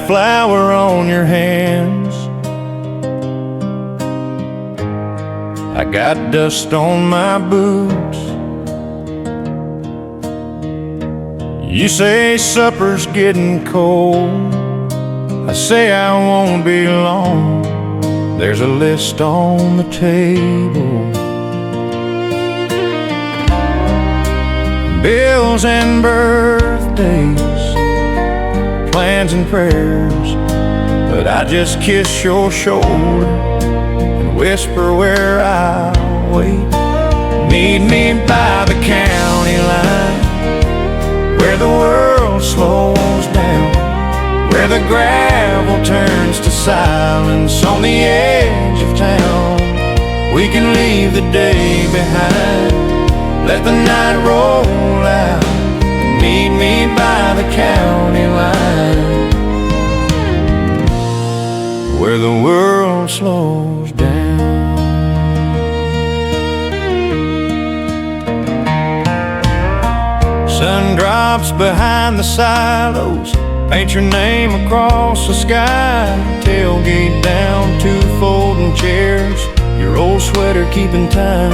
flour on your hands. I got dust on my boots. You say supper's getting cold. I say I won't be long. There's a list on the table, bills and birthdays, plans and prayers. But I just kiss your shoulder and whisper where I'll wait. Meet me by the county line, where the world slows down, where the gravel turns to silence on the edge of town. We can leave the day behind, let the night roll out, and meet me by the county line, where the world slows down. Sun drops behind the silos, paint your name across the sky. Tailgate down, two folding chairs, your old sweater keeping time.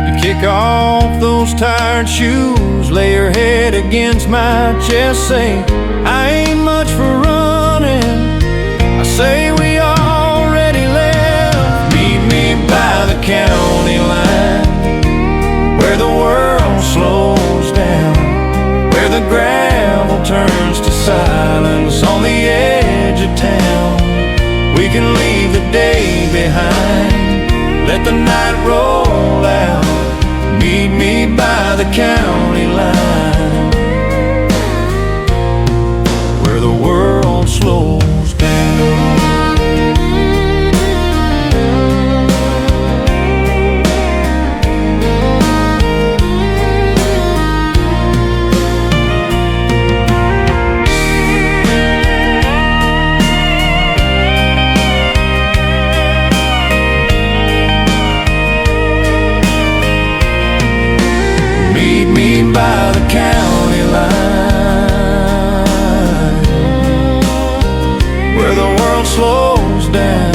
You kick off those tired shoes, lay your head against my chest, say, I ain't much for running. I say we already left. Meet me by the county line, where the world slows down, where the gravel turns to silence on the edge of town. We can leave the day behind, let the night roll out. Meet me by the county line, where the world slows down. By the county line, where the world slows down.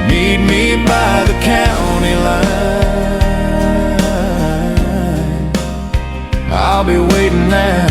Meet me by the county line, I'll be waiting now.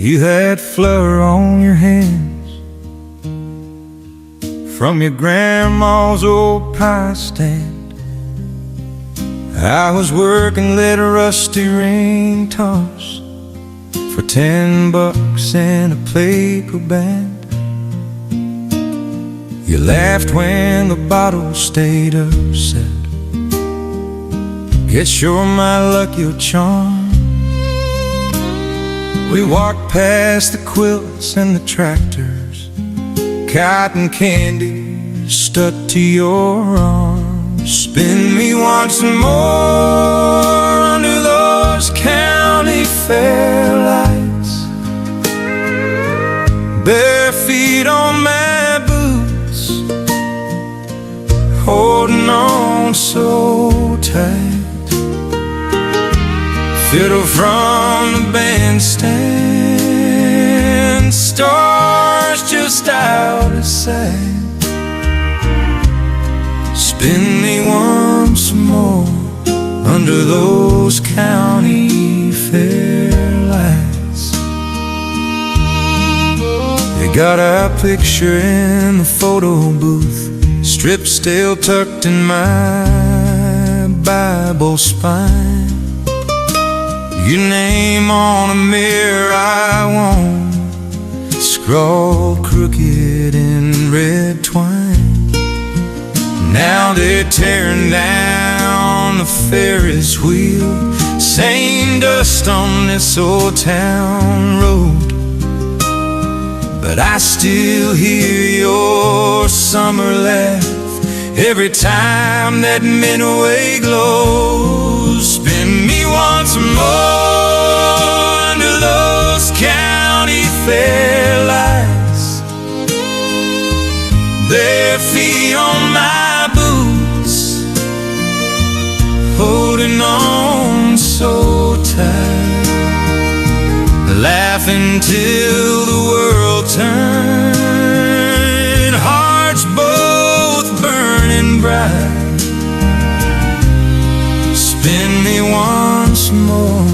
You had flour on your hands from your grandma's old pie stand. I was working, let a rusty ring toss for $10 and a paper band. You laughed when the bottle stayed upset. Guess you're my lucky charm. We walked past the quilts and the tractors, cotton candy stuck to your arms. Spin me once more under those county fair lights, bare feet on my boots, holding on so tight. Fiddle from the bandstand, stars just out of sight. Spin me once more under those county fair lights. They got our picture in the photo booth, strip still tucked in my Bible spine. Your name on a mirror I won't, scrawled crooked in red twine. Now they're tearing down the Ferris wheel, same dust on this old town road. still hear your summer laugh every time that midway glows. Spin me once more under those county fair lights, their feet on my boots, holding on so tight, laughing till the world turned, hearts both burning bright. Spin me once more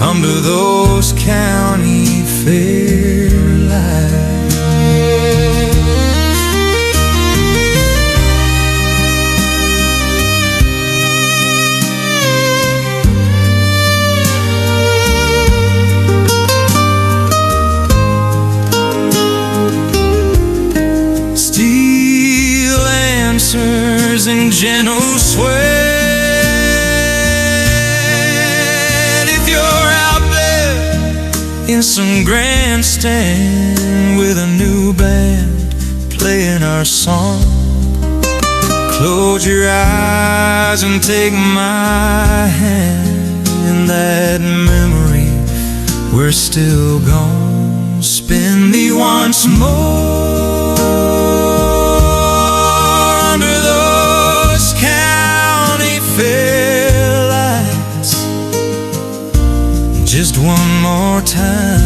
under those county fair lights. And gentle sweat, if you're out there in some grandstand with a new band playing our song, close your eyes and take my hand. In that memory we're still gone. Spin me once more under those county fair lights, just one more time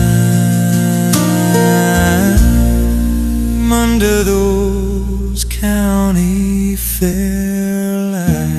under those county fair lights.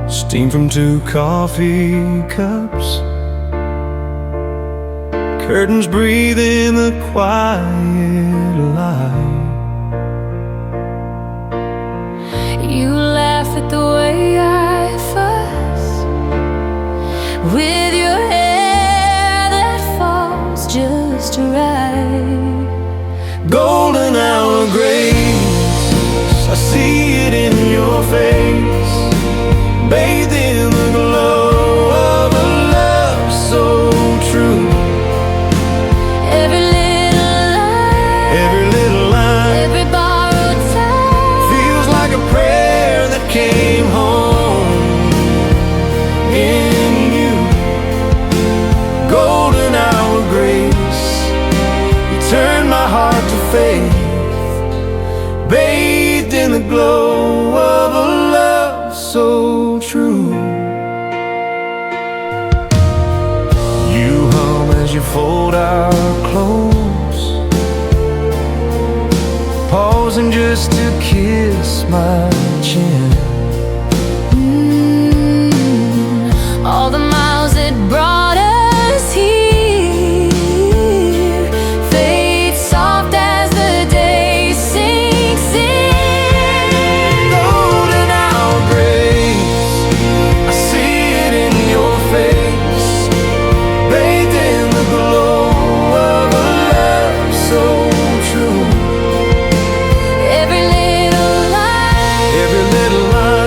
Steam from 2 coffee cups, curtains breathe in the quiet light. You laugh at the way I fuss with your hair that falls just right. Golden hour grace, I see it in your face, bathed in the glow of a love so true. Every little line, every borrowed time feels like a prayer that came home in you. Golden hour grace, you turn my heart to faith, bathed in the glow of a love so true. You hum as you fold our clothes, pausing just to kiss my chin. All the miles that brought us here fade soft as the day sinks in. Golden hour grace, I see it in your face, bathed in the glow of a love so true. Every little line, Every little line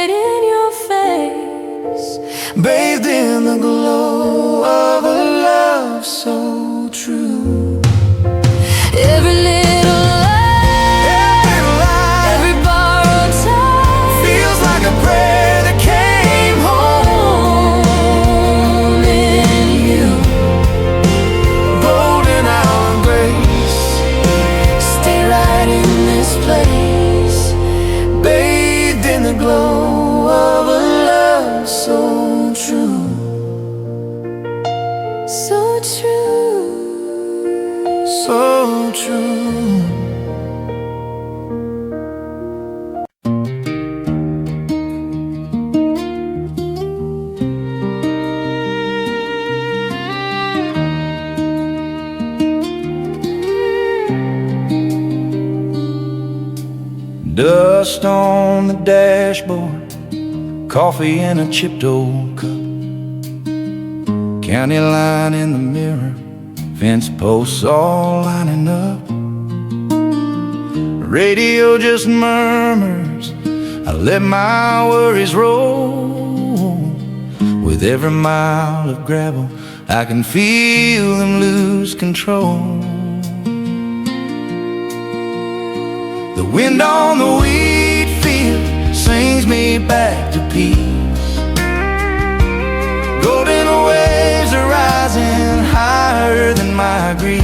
it in your face, bathed in the glow of a love so true. every little lie, every borrowed time feels like a prayer that came home in you. bold in our grace. Stay right in this place, Bathed in the glow of a love so true. so true. So true. Dust on the dashboard, coffee in a chipped old cup, county line in the mirror, fence posts all lining up. Radio just murmurs, I let my worries roll. With every mile of gravel, I can feel them lose control. The wind on the wheat field sings me back to peace. Golden waves are rising higher than my grief.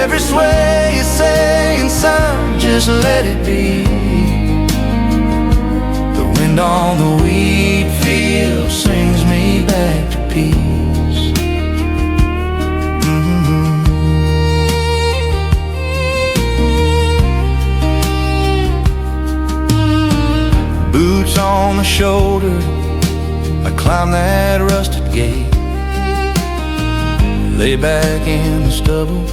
Every sway is saying, son, just let it be. The wind on the wheat field sings me back to peace. Boots on the shoulder, I climb that rusted gate. Lay back in the stubble,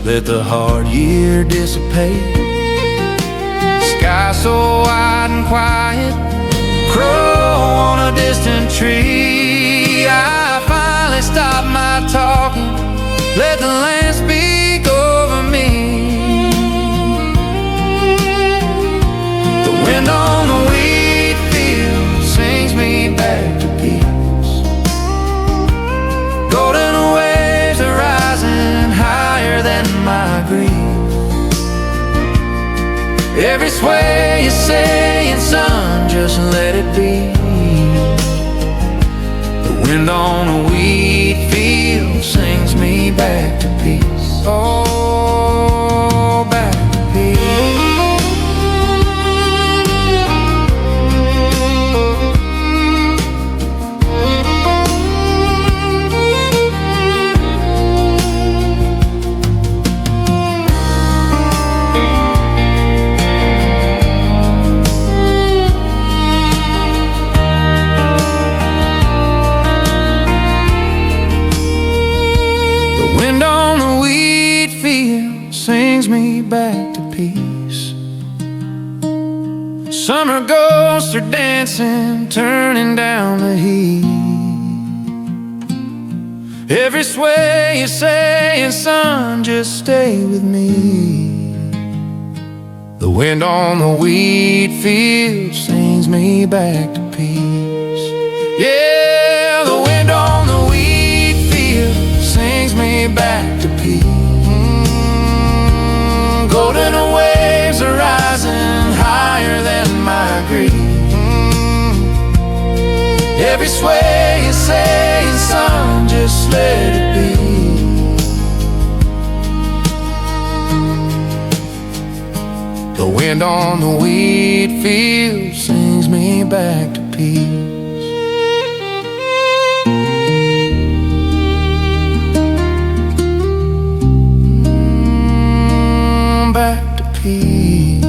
let the hard year dissipate. Sky so wide and quiet, crow on a distant tree. I finally stop my talking, let the land speak over me. The wind on the wheat field sings me back to peace. Golden waves are rising higher than my grief. Every sway is saying, son, just let it be. The wind on the wheat field sings me back to peace. Oh, back to peace. Sings me back to peace. Summer ghosts are dancing, turning down the heat. Every sway is saying, son, just stay with me. The wind on the wheat field sings me back to peace. Yeah, the wind on the wheat field sings me back to peace. Golden waves are rising higher than my grief. Every sway is saying, son, just let it be. The wind on the wheat field sings me back to peace. Back to peace.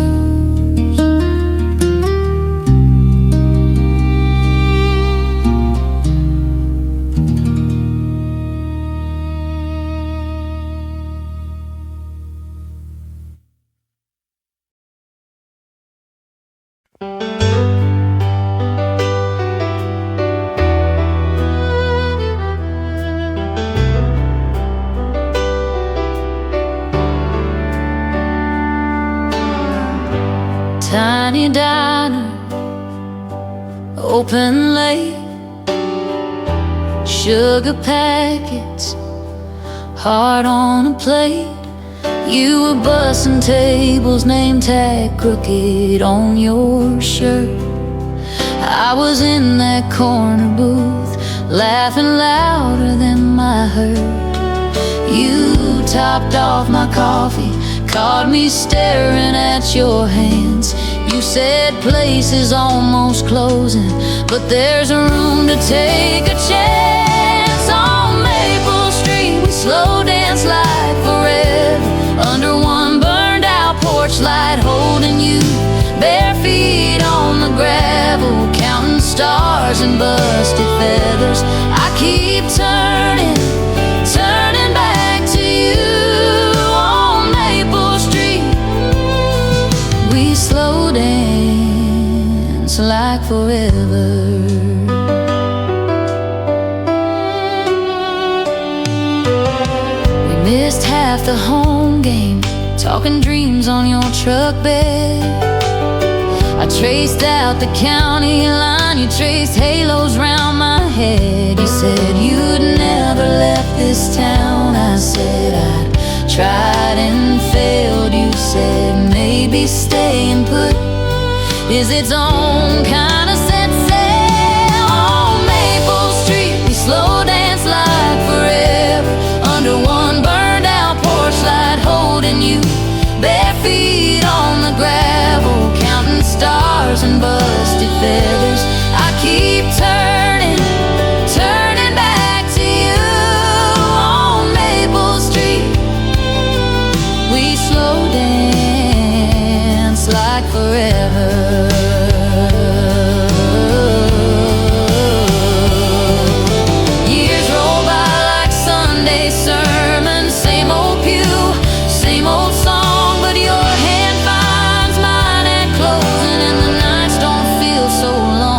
diner, open late. Sugar packets, heart on a plate. You were bussing tables, name tag crooked on your shirt. I was in that corner booth, laughing louder than my hurt. You topped off my coffee, caught me staring at your hands. You said place is almost closing, but there's a room to take a chance. On Maple Street we slow dance like forever, under one burned out porch light, holding you, bare feet on the gravel, counting stars and busted feathers. I keep turning back to you. On Maple Street we slow dance like forever. We missed half the home game, talking dreams on your truck bed. I traced out the county line, you traced halos round my head. You said you'd never left this town. I said I'd tried and failed. You said maybe staying put is its own kind of set sail. On Maple Street we slow dance like forever, under one burned out porch light, holding you, bare feet on the gravel, counting stars and busted feathers. I keep turning back to you. On Maple Street we slow dance like forever. Years roll by like Sunday sermons, same old pew, same old song, but your hand finds mine at closing, and the nights don't feel so long.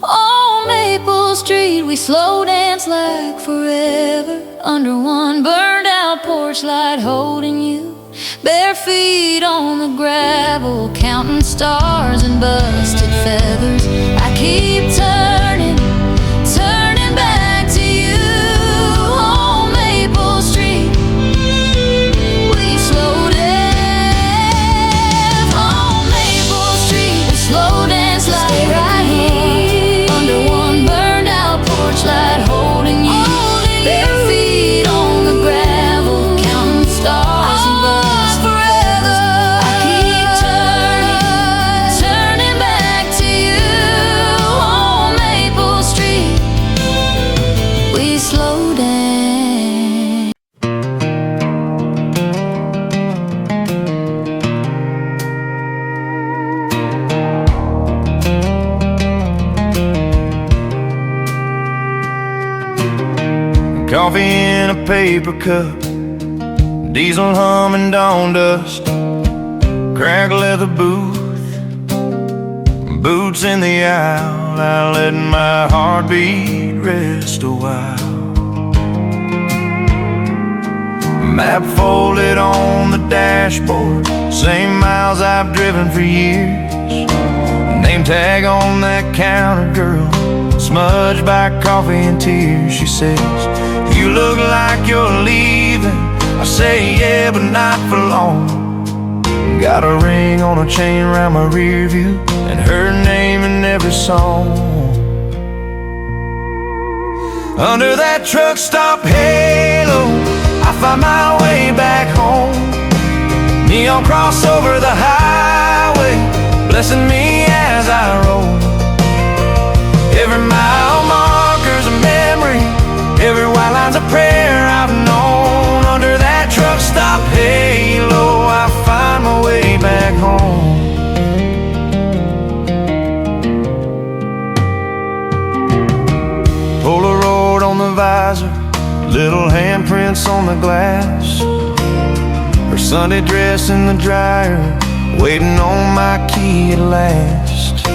On Maple Street we slow dance like forever, under one burned out porch light, holding you, bare feet on the gravel, counting stars and busted feathers. I keep turning back to you. On Maple Street we slow dance. On Maple Street we slow dance like right here, under one burned out porch light, holding you, bare feet on the gravel, counting stars and busted feathers. I keep turning back to you. On Maple Street we slow dance. Coffee in a paper cup, diesel humming dawn dust, crack leather booth, boots in the aisle. I let my heartbeat rest a while. Map folded on the dashboard, same miles I've driven for years. Name tag on that counter, girl, smudged by coffee and tears. She says, you look like you're leaving. I say, yeah, but not for long. Got a ring on a chain around my rear view, and her name in every song. Under that truck stop halo, I find my way back home. Neon cross over the highway, blessing me as I roll. Every mile marker's a memory, every white line's a prayer I've known. Under that truck stop halo, I find my way back home. Polaroid on the visor, little handprints on the glass. Her Sunday dress in the dryer, waiting on my key at last.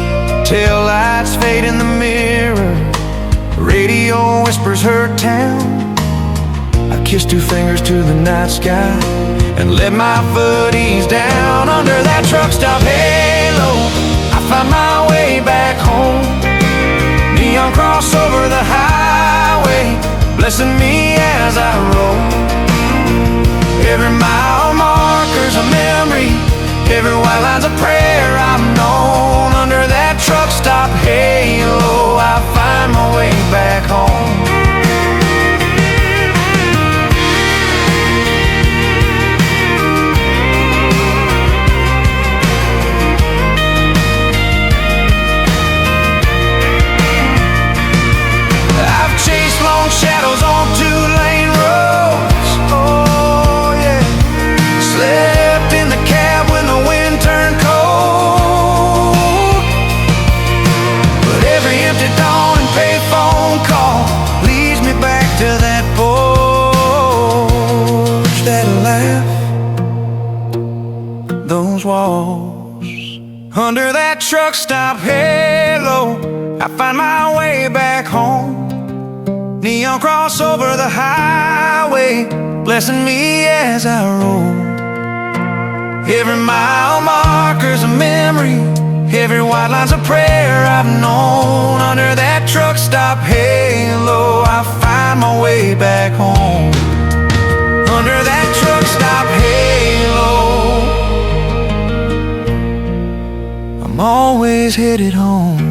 Tail lights fade in the mirror, radio whispers her town. I kiss two fingers to the night sky and let my foot ease down. Under that truck stop halo, I find my way back home. Neon cross over the highway, blessing me as I roll. Every mile marker's a memory, every white line's a prayer I've known. Under that truck stop halo, I find my way back home. I've chased long shadows on two-lane roads, oh yeah. Slept in the cab when the wind turned cold. But every empty dawn and payphone call leads me back to that porch, that laugh, those walls. Under that truck stop halo, I find my way back home. Neon cross over the highway, blessing me as I roll. Every mile marker's a memory, every white line's a prayer I've known. Under that truck stop halo, I find my way back home. Under that truck stop halo, I'm always headed home.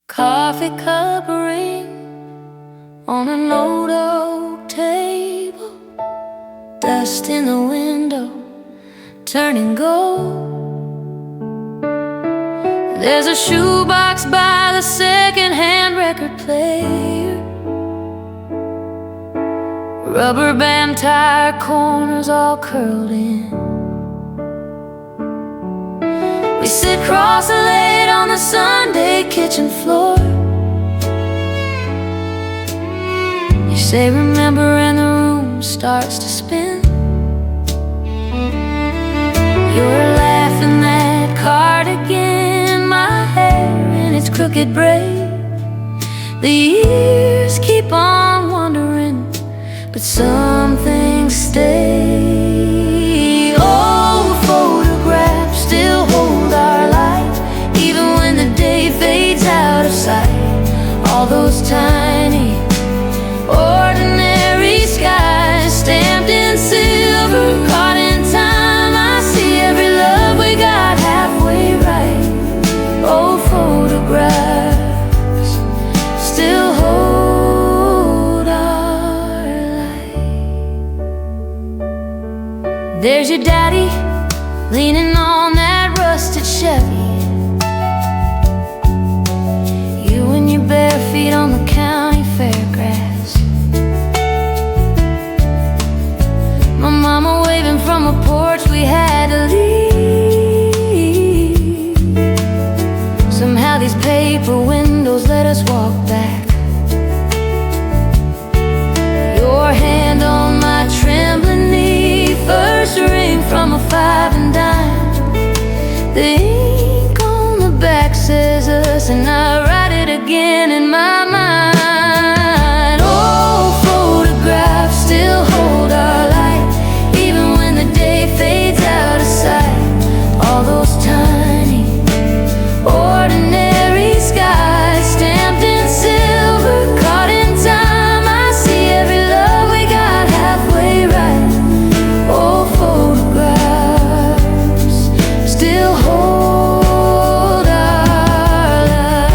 Coffee cup ring on an old oak table, dust in the window turning gold. There's a shoebox by the second-hand record player, rubber band tire corners all curled in. We sit cross-legged on the Sunday kitchen floor. You say remember and the room starts to spin. You're laughing that cardigan, my hair in its crooked braid. The years keep on wandering, but some things stay. Old photographs still hold our light, even when the day fades out of sight. All those tiny, ordinary skies stamped in silver, caught in time. I see every love we got halfway right. Old photographs still hold our light. There's your daddy leaning on that rusted Chevy, you and your bare feet on the county fairgrass. My mama waving from a porch we had to leave. Somehow these paper windows let us walk back. Your hand on my trembling knee, first ring from a 5 and dime. The ink on the back says us, and I write it again in my mind. Old photographs still hold our light, even when the day fades out of sight. All those tiny, ordinary skies stamped in silver, caught in time. I see every love we got halfway right. Old photographs still hold our light.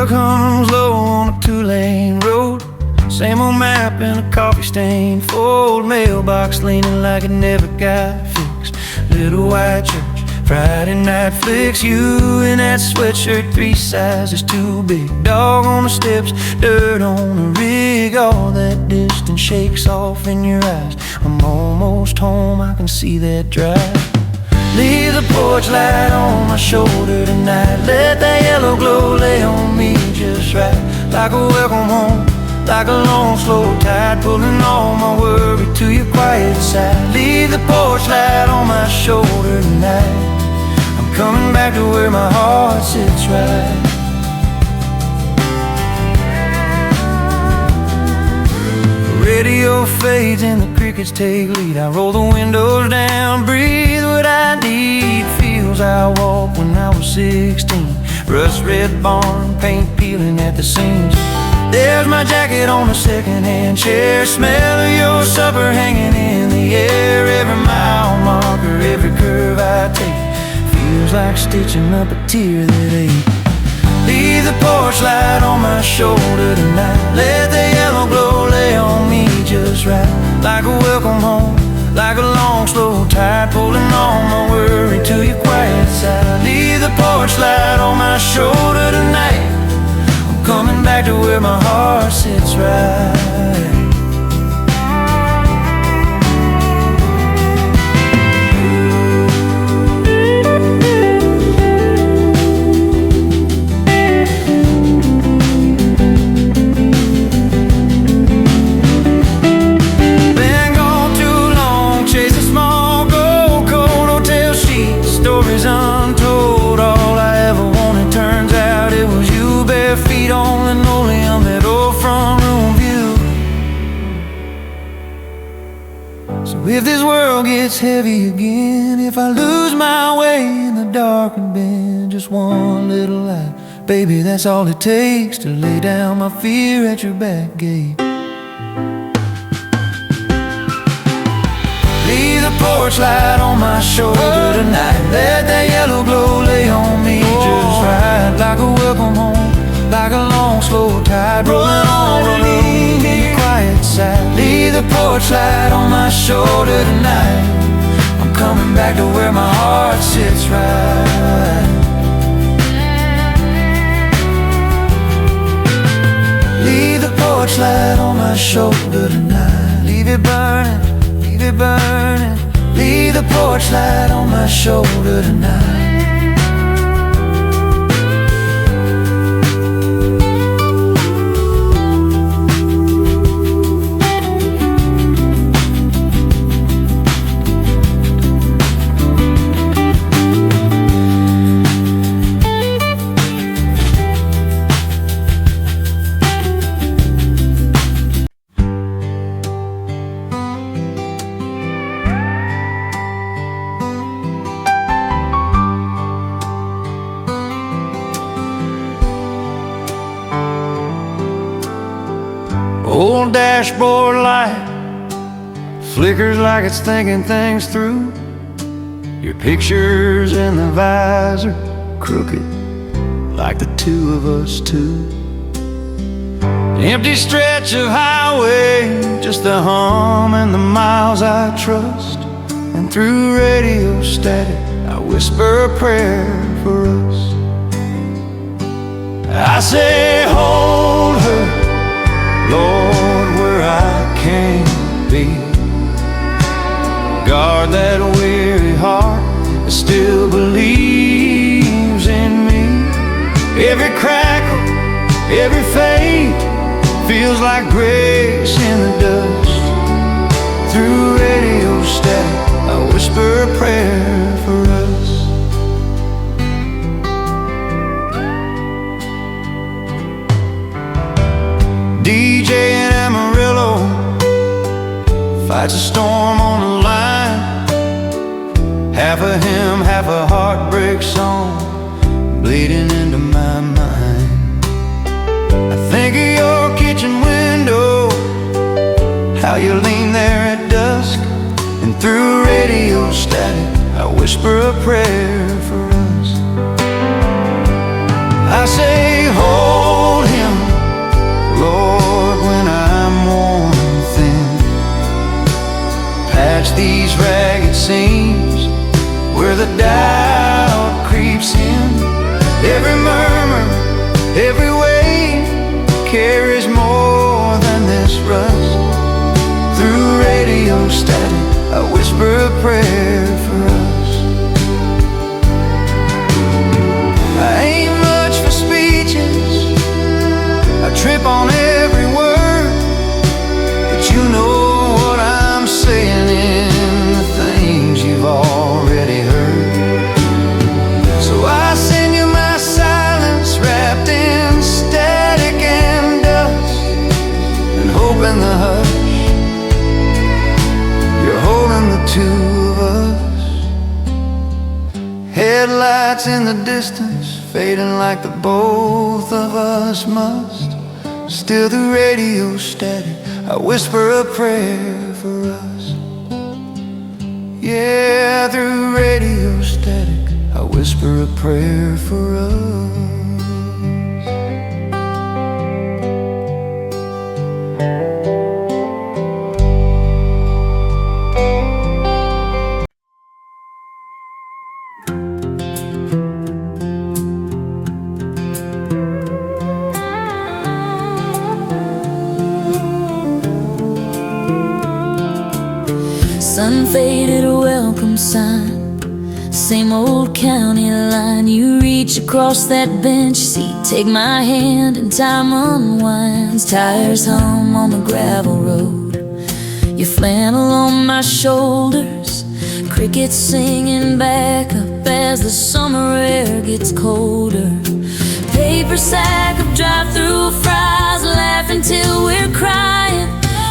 truck hums low on a two-lane road. Same old map in a coffee stain, old mailbox leaning like it never got fixed. Little white church, Friday night flicks. You in that sweatshirt 3 sizes too big. Dog on the steps, dirt on the rig. All that distance shakes off in your eyes. I'm almost home, I can see that drive. Leave the porch light on my shoulder tonight. Let that yellow glow lay on me just right. Like a welcome home, like a long slow tide, pulling all my worry to your quiet side. Leave the porch light on my shoulder tonight. I'm coming back to where my heart sits right. Radio fades and the crickets take lead. I roll the windows down, breathe what I need. Feels I walked when I was 16. Rust red barn paint peeling at the seams. There's my jacket on a second-hand chair. Smell of your supper hanging in the air. Every mile marker, every curve I take feels like stitching up a tear that ache. Leave the porch light on my shoulder tonight. Let the yellow glow lay on me just right. Like a welcome home, like a long slow tide, pulling all my worry to your quiet side. Leave the porch light on my shoulder tonight. I'm coming back to where my heart sits right. Untold, all I ever wanted, turns out it was you. Bare feet on linoleum, that old front room view. So if this world gets heavy again, if I lose my way in the dark and bend, just one little light, baby, that's all it takes to lay down my fear at your back gate. Leave the porch light on my shoulder tonight. Let that yellow glow lay on me just right. Like a welcome home, like a long slow tide, rolling on the room in your quiet side. Leave the porch light on my shoulder tonight. I'm coming back to where my heart sits right. Leave the porch light on my shoulder tonight. Leave it burning, leave it burning. Leave the porch light on my shoulder tonight. Old dashboard light flickers like it's thinking things through. Your pictures in the visor, crooked like the two of us two. Empty stretch of highway, just the hum and the miles I trust. And through radio static, I whisper a prayer for us. I say, hold her, Lord, where I can't be. Guard that weary heart that still believes in me. Every crackle, every fade feels like grace in the dust. Through radio static, I whisper a prayer for us. DJ in Amarillo fights a storm on the line. Half a hymn, half a heartbreak song bleeding into my mind. I think of your kitchen window, how you lean there at dusk. And through radio static, I whisper a prayer for us. I say, hold these ragged seams where the doubt creeps in. Every murmur, every wave carries more than this rust. Through radio static, I whisper a prayer for us. I ain't much for speeches, I trip on every word, but you know what I'm saying in the things you've already heard. So I send you my silence wrapped in static and dust, and hope in the hush you're holding the two of us. Headlights in the distance, fading like the both of us must. Still the radio static, I whisper a prayer for us. Yeah, through radio static, I whisper a prayer for us. Sun faded, a welcome sign. Same old county line. You reach across that bench seat, take my hand and time unwinds. Tires hum on the gravel road, your flannel on my shoulders. Crickets singing back up as the summer air gets colder. Paper sack of drive-through fries, laughing till we're crying.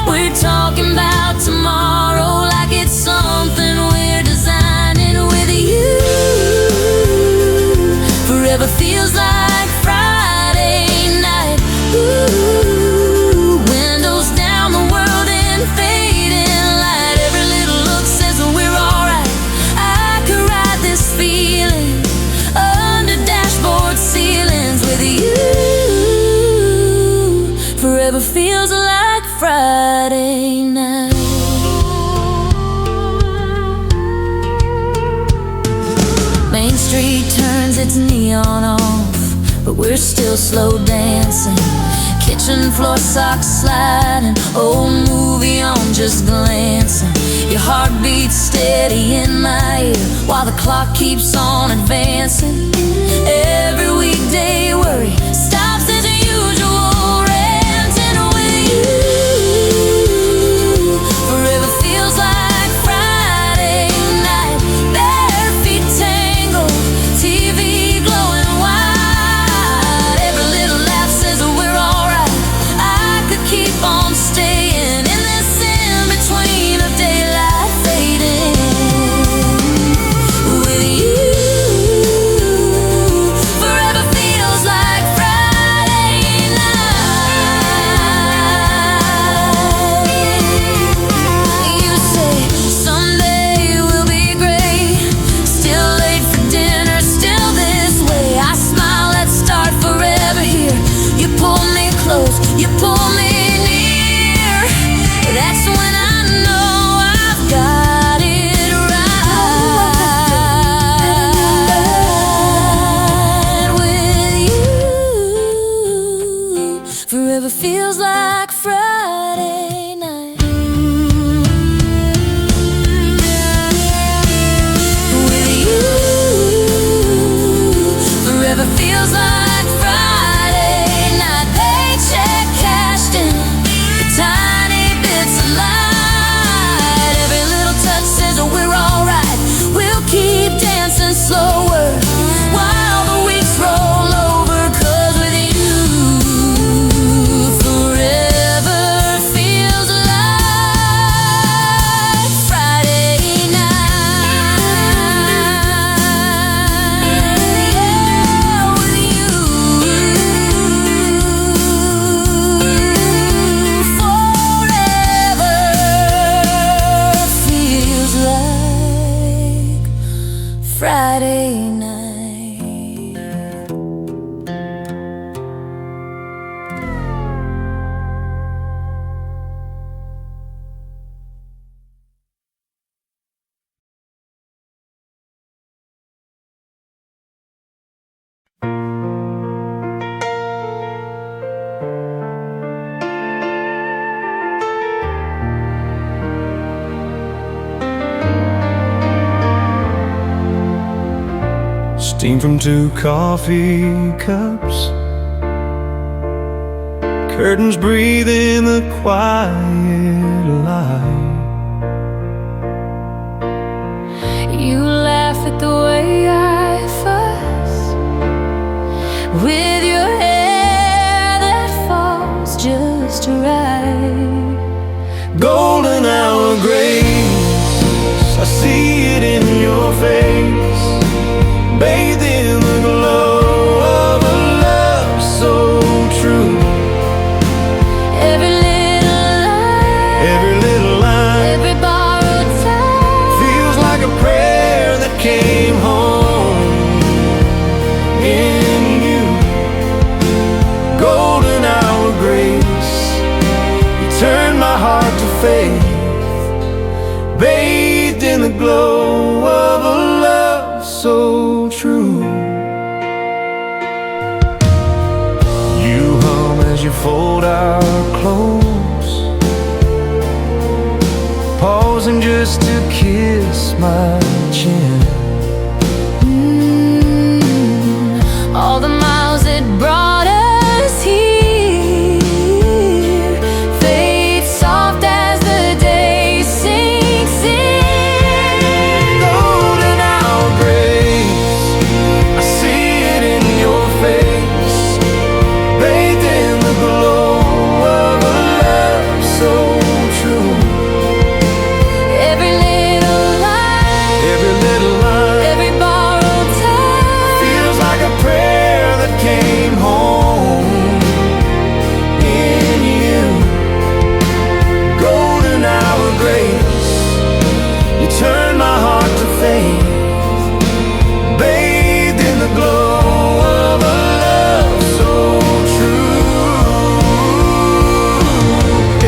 We're talking about tomorrow like it's something we're designing with you. Forever feels like Friday night. Ooh, windows down, the world in fading light. Every little look says we're alright. I could ride this feeling under dashboard ceilings with you. Forever feels like Friday night. Main Street turns its neon off, but we're still slow dancing. Kitchen floor socks sliding, old movie on just glancing. Your heart beats steady in my ear while the clock keeps on advancing. Every weekday worry stops as usual, ranting with you. Forever feels like Friday night. Bare feet tangled, TV glowing white. Every little laugh says we're alright. I could keep on staying in this in-between of daylight fading with you. Forever feels like Friday night. You say someday will be great, still late for dinner, still this way. I smile, let's start forever here. You pull me close, you pull me near. That's when I know I've got it right with you. Forever feels like Friday night with you. Forever feels like Friday night. Paycheck cashed in, the tiny bits of light. Every little touch says we're alright. We'll keep dancing slower while the weeks roll over. 'Cause with you, forever feels like Friday night. Yeah, with you, forever feels like Friday night. steam from 2 coffee cups, curtains breathe in the quiet light. You laugh at the way I fuss with your hair that falls just right. Golden hour grace, I see it in your face, bathed in the glow of a love so true. Every little line, every borrowed time feels like a prayer that came home in you. Golden hour grace, you turned my heart to faith, bathed in the glow of a love so true. You hum as you fold our clothes, pausing just to kiss my chin. All the miles that brought us here fade soft as the day sinks in. Golden hour grace, I see it in your face, bathed in the glow of a love so true. Every little line, every borrowed time feels like a prayer that came home in you. Golden hour grace, you turned my heart to faith, bathed in the glow of a love so true.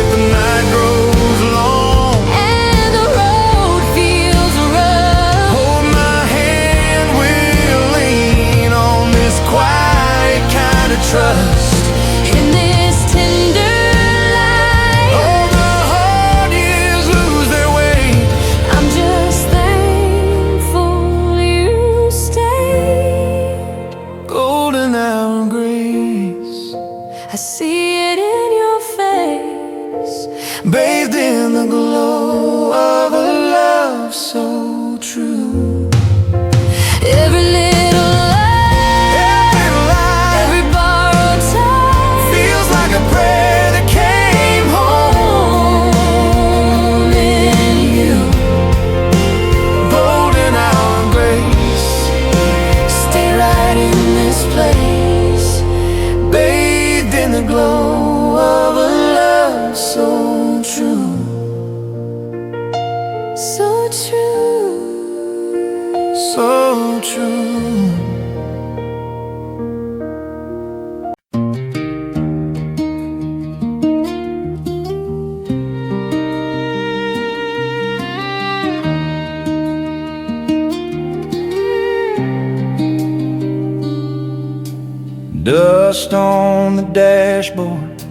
If the night grows long and the road feels rough, hold my hand, we'll lean on this quiet kind of trust. in this tender light, All the hard years lose their way. I'm just thankful you stayed. Golden hour grace, I see it in your face, bathed in the glow of a love so true. every little line, every borrowed time Feels like a prayer that came home in you. golden hour grace, Stay right in this place, bathed in the glow of a love so true. so true. So true. Dust on the dashboard,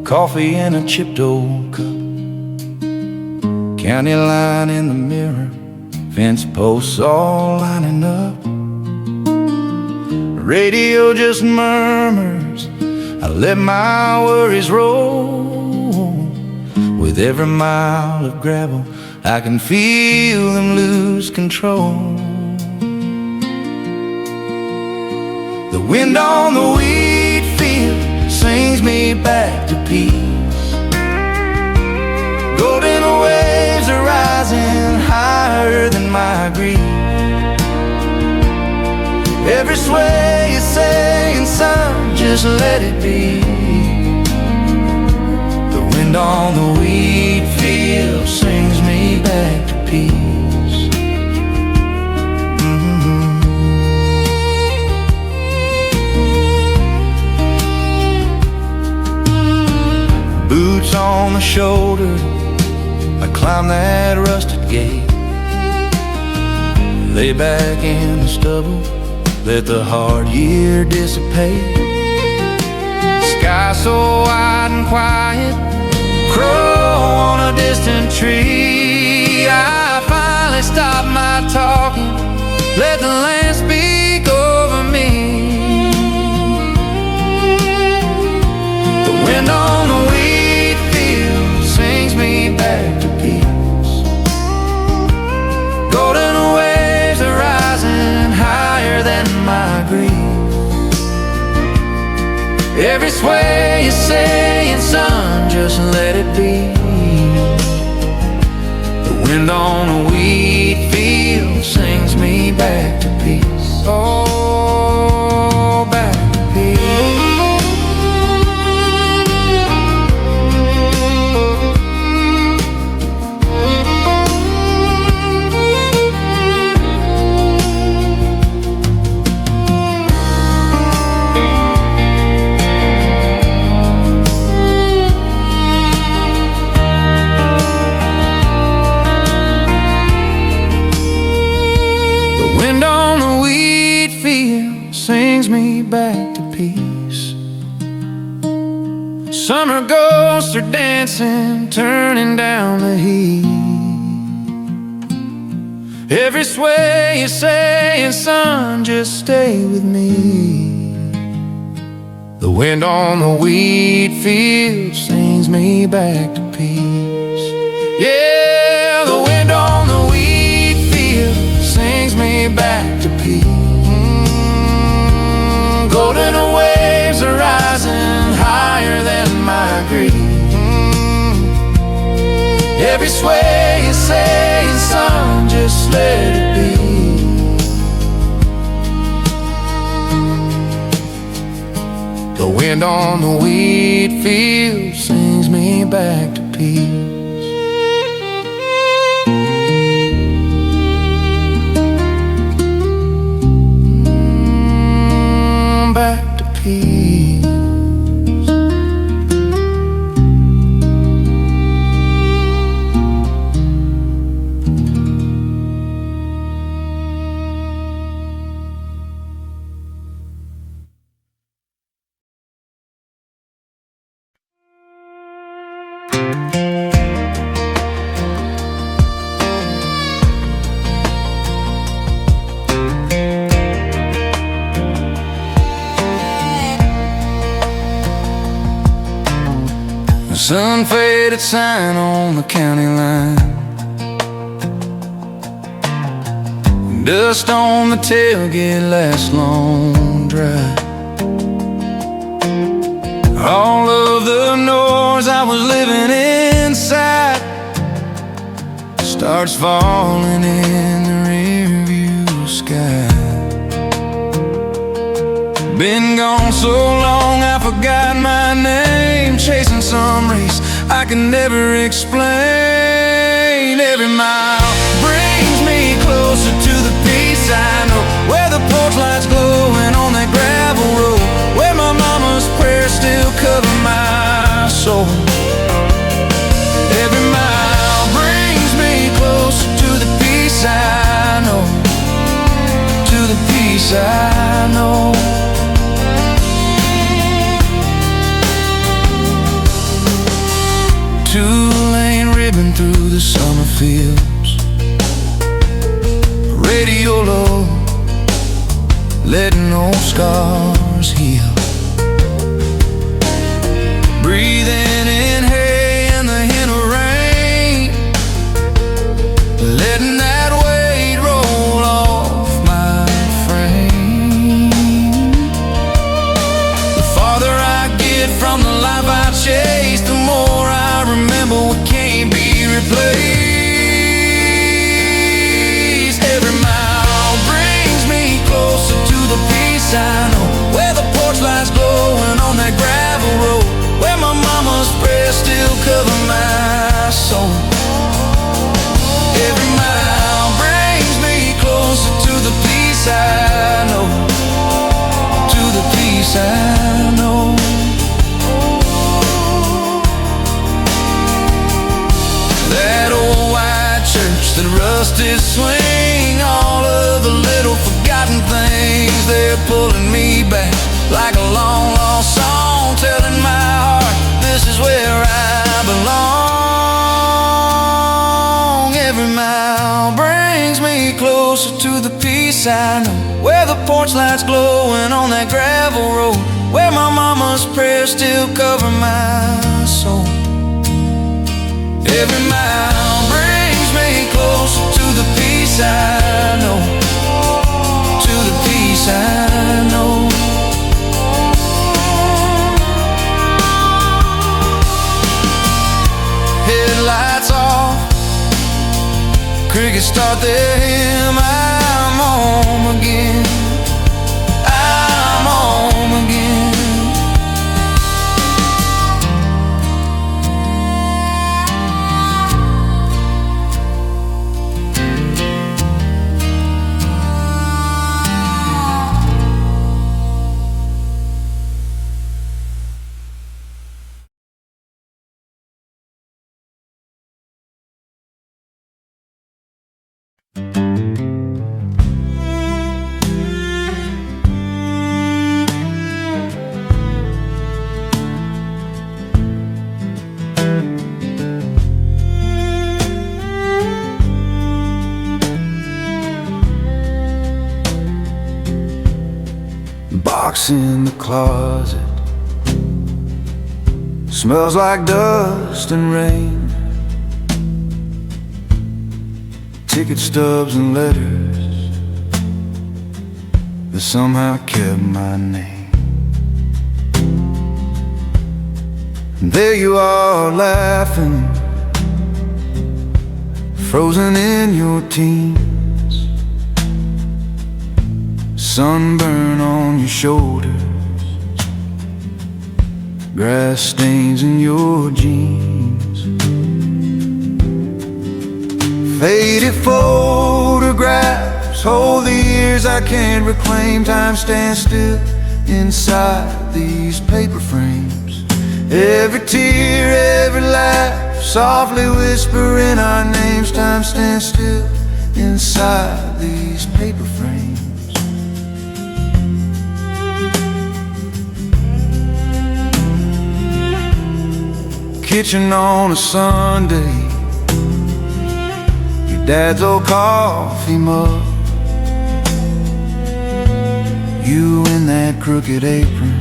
coffee in a chipped old cup, county line in the mirror, fence posts all lining up. Radio just murmurs, I let my worries roll. With every mile of gravel, I can feel them lose control. The wind on the wheat field sings me back to peace. Golden waves are rising higher than my grief. Every sway is saying, son, just let it be. The wind on the wheat field sings me back to peace. Boots on the shoulder, I climb that rusted gate. Lay back in the stubble, let the hard year dissipate. Sky so wide and quiet, crow on a distant tree. I finally stop my talking, let the land speak Every sway you're saying, son, just let it be. The wind on the wheat field sings me back to peace. Oh, back to peace. Sings me back to peace. Summer ghosts are dancing, turning down the heat. Every sway you're saying, son, just stay with me. The wind on the wheat field sings me back to peace. Yeah, the wind on the wheat field sings me back to peace. Golden waves are rising higher than my grief. Every sway you're saying, son, just let it be. The wind on the wheat field sings me back to peace. Back to peace. Sun-faded sign on the county line, dust on the tailgate lasts long dry. All of the noise I was living inside starts falling in the rearview sky. Been gone so long I forgot my name, chasing some race I can never explain. Every mile brings me closer to the peace I know, where the porch lights glowing on that gravel road, where my mama's prayers still cover my soul. Every mile brings me closer to the peace I know, to the peace I know. Two-lane ribbon through the summer fields, radio low, letting old scars heal. Breathing in hay and the hint of rain, letting that weight roll off my frame. The farther I get from the life I chase, the more I remember what can't be replaced. Every mile brings me closer to the peace I know, where the porch lights glowing on that gravel road, where my mama's prayers still cover my soul. Every mile brings me closer to the peace I know, to the peace I know. That old white church, that rusted swing, all of the little forgotten things, they're pulling me back like a long lost song, telling my heart this is where I belong. Every mile brings me closer to the peace I know, where the porch lights glowing on that gravel road, where my mama's prayers still cover my soul. Every mile brings me closer to the peace I know, to the peace I know. Start the hymn, I'm home again. I'm home again. Box in the closet smells like dust and rain. Ticket stubs and letters that somehow kept my name. And there you are laughing, frozen in your teens. Sunburn on your shoulders, grass stains in your jeans. Faded photographs hold the years I can't reclaim. Time stands still inside these paper frames. Every tear, every laugh, softly whispering our names. Time stands still inside these paper frames. Kitchen on a Sunday, your dad's old coffee mug, you in that crooked apron,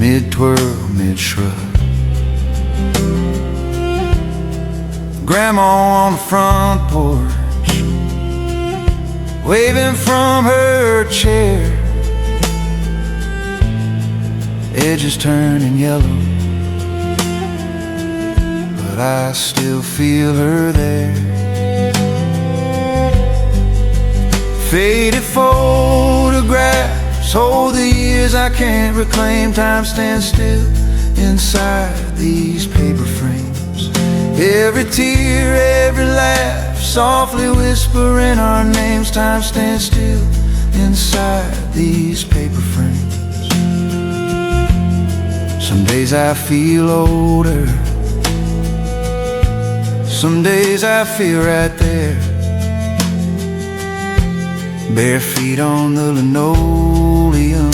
mid-twirl, mid-shrug. Grandma on the front porch, waving from her chair, edges turning yellow, but I still feel her there. Faded photographs hold the years I can't reclaim. Time stands still inside these paper frames. Every tear, every laugh, softly whispering our names. Time stands still inside these paper frames. Some days I feel older, some days I feel right there, bare feet on the linoleum,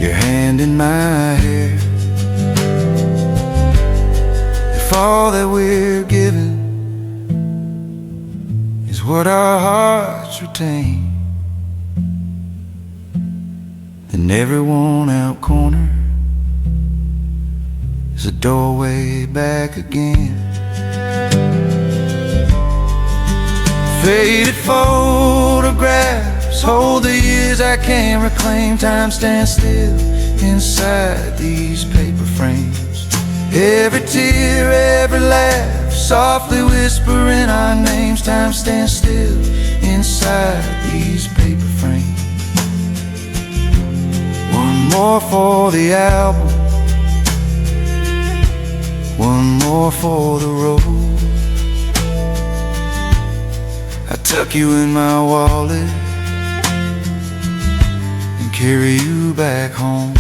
your hand in my hair. If all that we're given is what our hearts retain, then every worn out corner is a doorway back again. Faded photographs hold the years I can't reclaim. Time stands still inside these paper frames. Every tear, every laugh, softly whispering our names. Time stands still inside these paper frames. One more for the album, one more for the road. I tuck you in my wallet and carry you back home.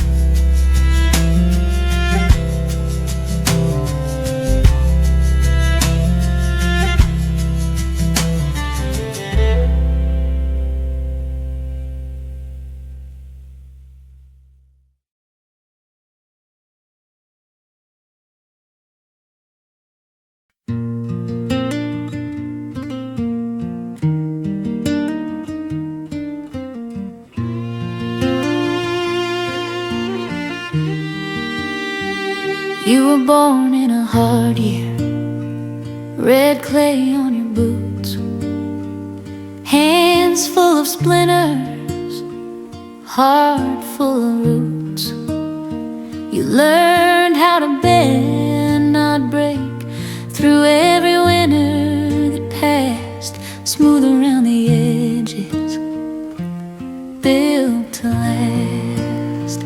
You were born in a hard year, red clay on your boots, hands full of splinters, heart full of roots. You learned how to bend, not break, through every winter that passed, smooth around the edges, built to last.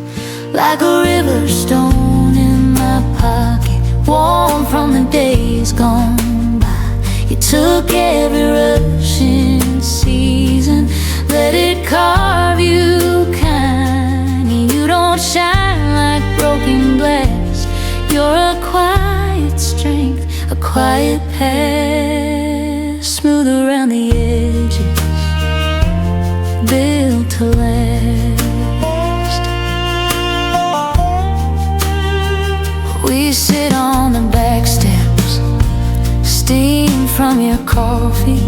Like a river stone in my pocket, warm from the days gone by. You took every rushing season, let it carve you kind. You don't shine like broken glass, you're a quiet strength, a quiet past, smooth around the edges, built to last. We sit on the back steps, steam from your coffee.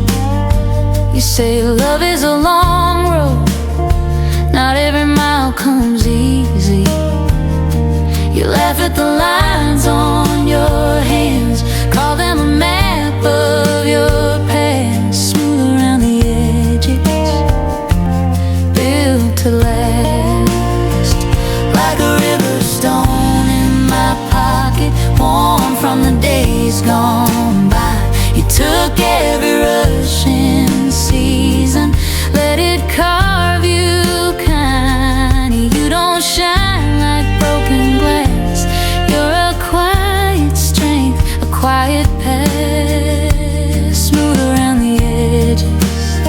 You say love is a long road, not every mile comes easy. You laugh at the lines on your hands, call them a map of your past, smooth around the edges, built to last. Like a river stone in my pocket, warm from the days gone by. You took every rushing season, let it carve you kind. You don't shine like broken glass, you're a quiet strength, a quiet past, smooth around the edges,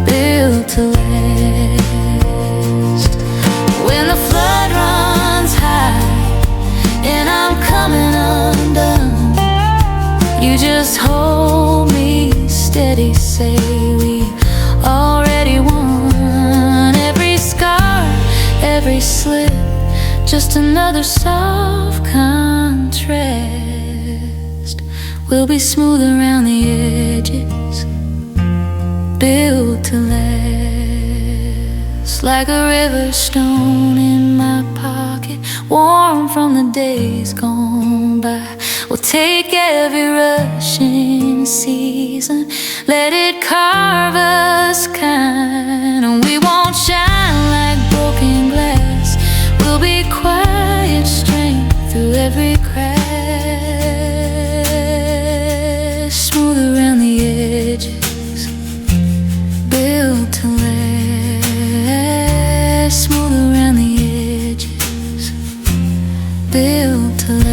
built to last. When the flood runs high and I'm coming undone, you just hold me steady, say we already won. Every scar, every slip, just another soft contrast. We'll be smooth around the edges, built to last. Like a river stone in my pocket, warm from the days gone by. We'll take every rushing season, let it carve us kind. And we won't shine like broken glass, we'll be quiet strength through every crash, smooth around the edges, built to last. Smooth around the edges, built to last.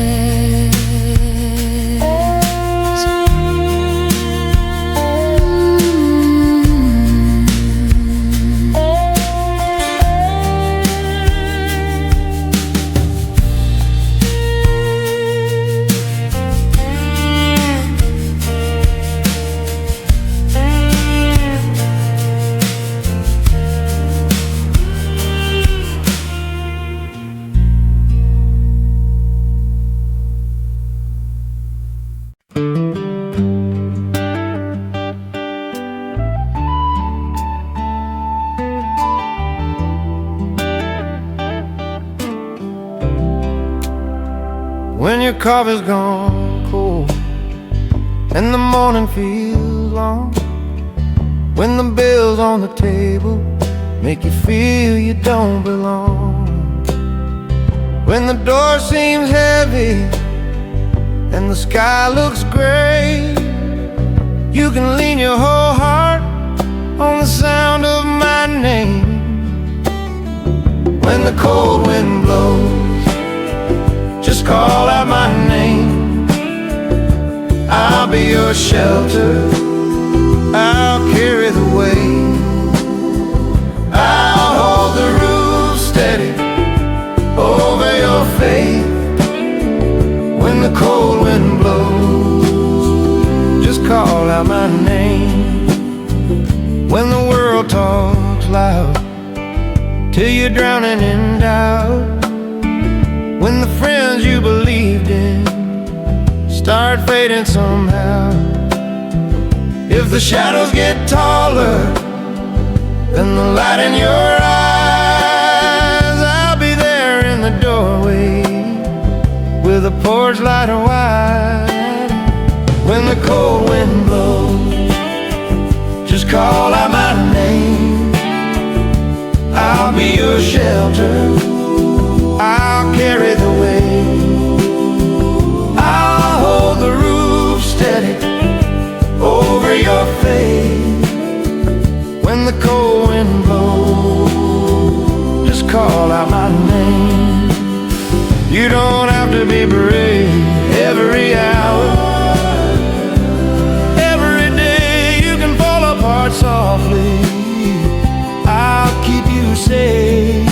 When your coffee's gone cold and the morning feels long, when the bills on the table make you feel you don't belong, when the door seems heavy and the sky looks gray, you can lean your whole heart on the sound of my name. When the cold wind blows, just call out my name. I'll be your shelter, I'll carry the weight, I'll hold the roof steady over your faith. When the cold wind blows, just call out my name. When the world talks loud till you're drowning in doubt, when the friends you believed in start fading somehow, if the shadows get taller than the light in your eyes, I'll be there in the doorway with a porch light wide. When the cold wind blows, just call out my name. I'll be your shelter, I'll carry the weight, I'll hold the roof the cold wind blows, just call out my name. You don't have to be brave every hour, every day. You can fall apart softly, I'll keep you safe.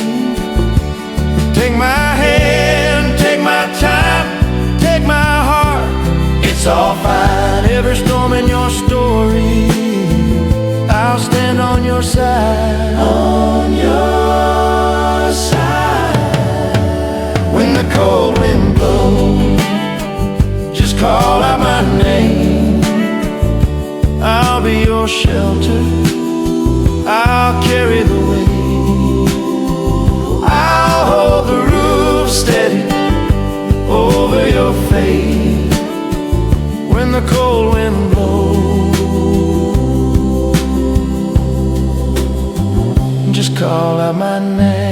Take my hand, take my time, take my heart, it's all fine. Every storm in your story, I'll stand on your side. On your side. When the cold wind blows, just call out my name. I'll be your shelter, I'll carry the weight. I'll hold the roof steady over your face. When the cold wind blows, just call out my name.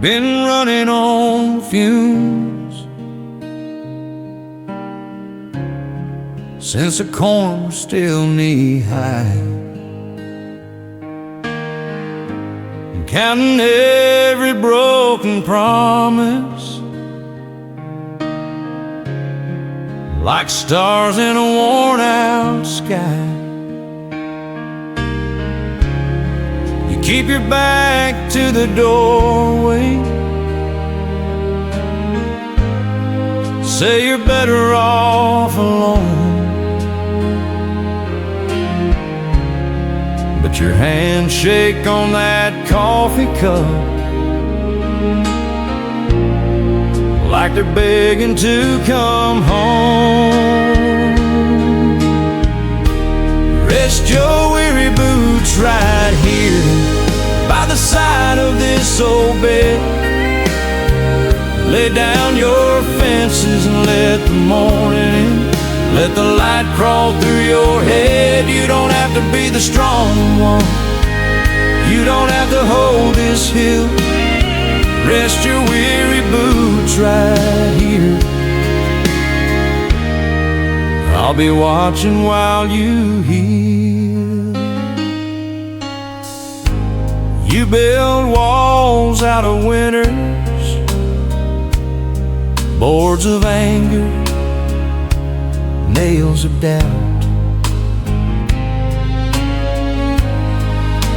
Been running on fumes since the corn was still knee-high, and counting every broken promise like stars in a worn-out sky. Keep your back to the doorway, say you're better off alone, but your hands shake on that coffee cup like they're begging to come home. Rest your weary boots right here by the side of this old bed. Lay down your fences and let the morning in. Let the light crawl through your head. You don't have to be the strong one, you don't have to hold this hill. Rest your weary boots right here. I'll be watching while you heal. You build walls out of winters, boards of anger, nails of doubt.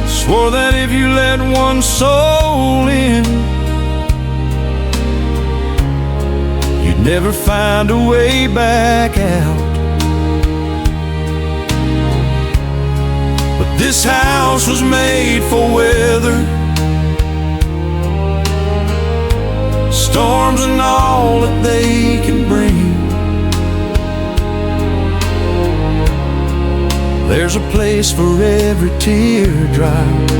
Swore that if you let one soul in, you'd never find a way back out. This house was made for weather, storms and all that they can bring. There's a place for every teardrop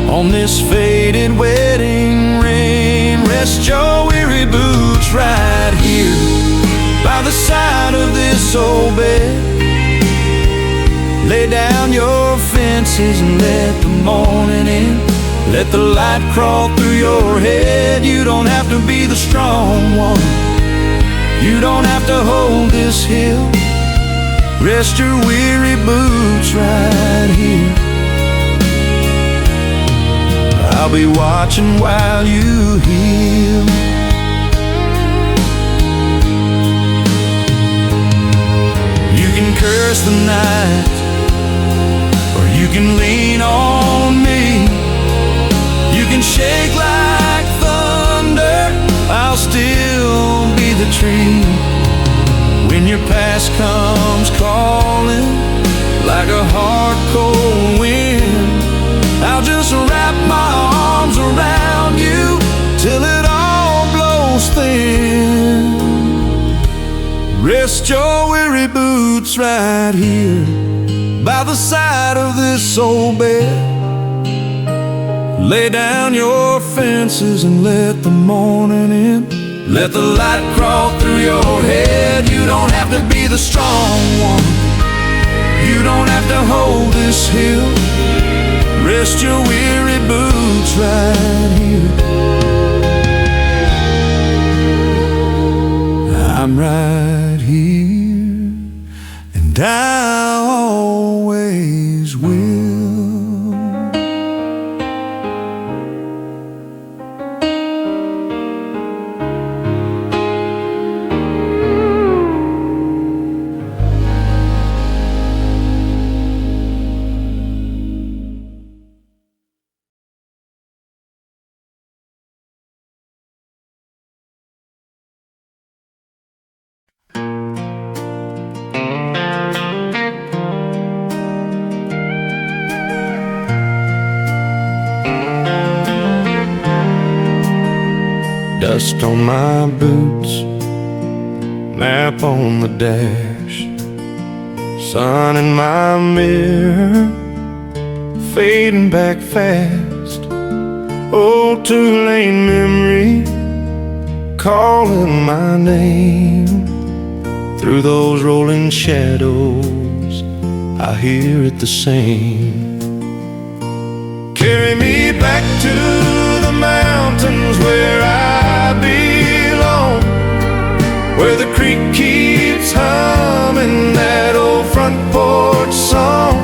on this faded wedding ring. Rest your weary boots right here by the side of this old bed. Lay down your fences and let the morning in. Let the light crawl through your head. You don't have to be the strong one, you don't have to hold this hill. Rest your weary boots right here. I'll be watching while you heal. You can curse the night, or you can lean on me. You can shake like thunder, I'll still be the tree. When your past comes calling like a hard cold wind, I'll just wrap my arms around you till it all blows thin. Rest your weary boots right here by the side of this old bed. Lay down your fences and let the morning in. Let the light crawl through your head. You don't have to be the strong one. You don't have to hold this hill. Rest your weary boots right here. I'm right here, and I always will. Dust on my boots, map on the dash, sun in my mirror, fading back fast. Old two-lane memory calling my name. Through those rolling shadows, I hear it the same. Carry me back to the mountains where I belong, where the creek keeps humming that old front porch song,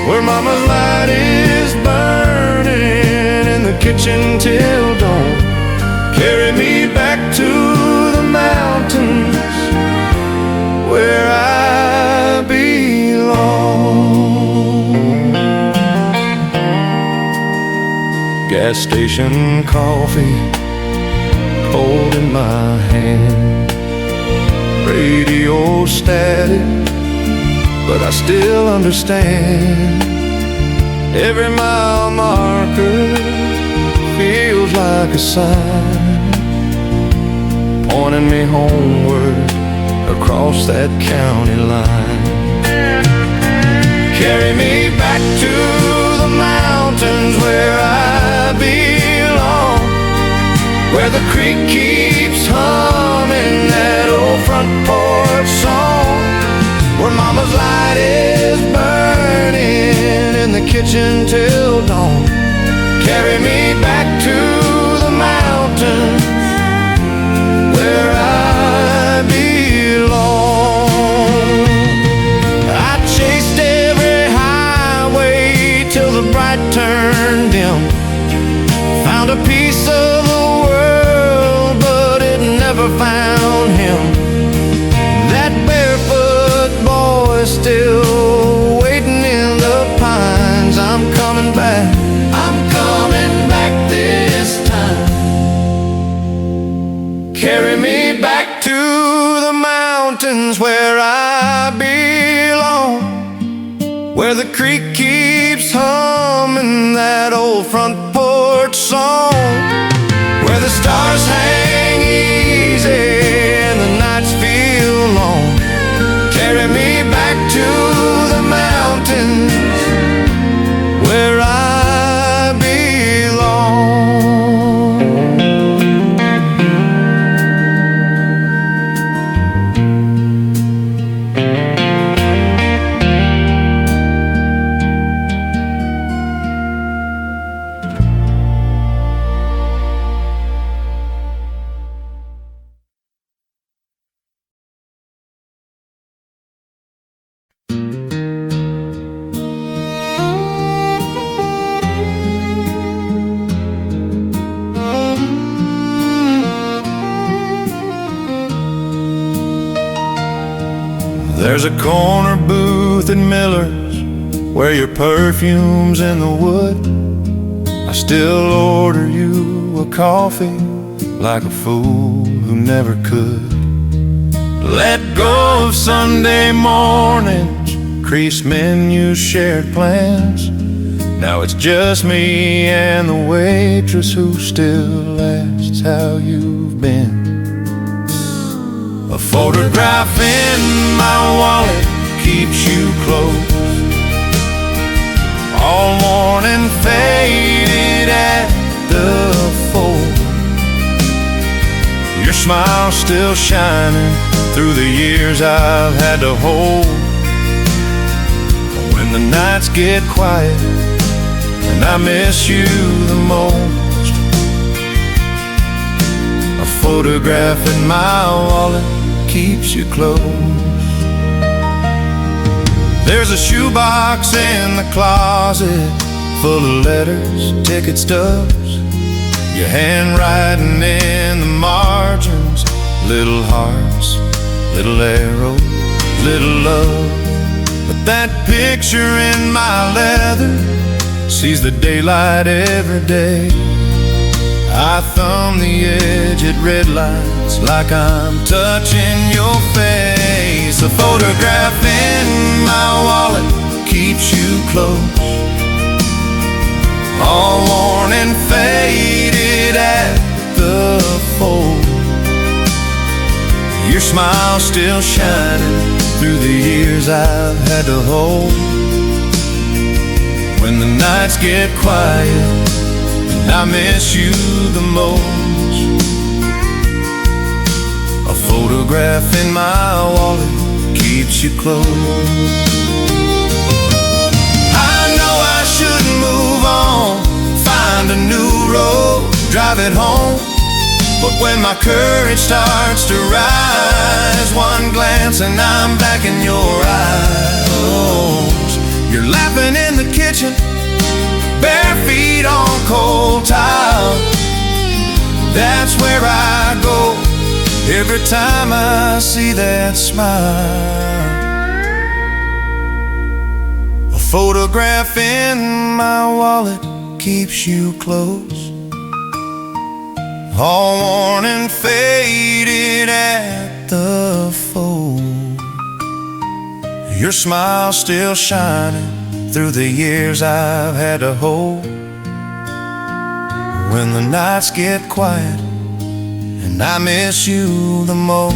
where mama's light is burning in the kitchen till dawn. Carry me back to the mountains where I belong. Gas station coffee cold in my hand, radio static, but I still understand. Every mile marker feels like a sign, pointing me homeward across that county line. Carry me back to the mountains where I belong, where the creek keeps humming that old front porch song, where mama's light is burning in the kitchen till dawn. Carry me back to the mountains where I belong. I chased every highway till the bright turned dim, found a piece of the world, but it never found him. That barefoot boy still waiting in the pines. I'm coming back, I'm coming back this time. Carry me back to the mountains where I belong, where the creek keeps humming that old front porch song, where the stars hang easy and the nights feel long. Carry me back to the mountains where I belong. There's a corner booth at Miller's where your perfume's in the wood. I still order you a coffee like a fool who never could. Let go of Sunday mornings, creased menus, shared plans. Now it's just me and the waitress who still asks how you've been. A A photograph in my wallet keeps you close, all worn and faded at the fold. Your smile still shining through the years I've had to hold. When the nights get quiet and I miss you the most, a photograph in my wallet keeps you close. There's a shoebox in the closet full of letters, ticket stubs, your handwriting in the margins, little hearts, little arrows, little love. But that picture in my leather sees the daylight every day. I thumb the edge at red lights like I'm touching your face. A photograph in my wallet keeps you close, all worn and faded at the fold. Your smile still shining through the years I've had to hold. When the nights get quiet and I miss you the most, a photograph in my wallet keeps you close. I know I should move on, find a new road, drive it home. But when my courage starts to rise, one glance and I'm back in your eyes. You're laughing in the kitchen, bare feet on cold tile. That's where I go every time I see that smile. A photograph in my wallet keeps you close, all worn and faded at the fold. Your smile still shining through the years I've had to hold. When the nights get quiet and I miss you the most,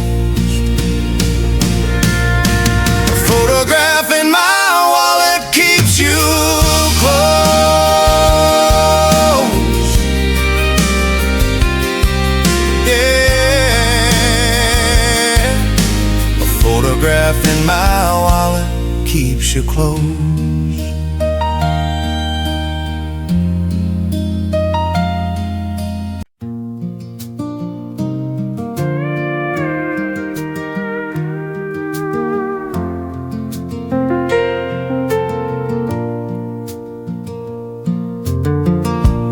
a photograph in my wallet keeps you close. Yeah, a photograph in my wallet keeps you close.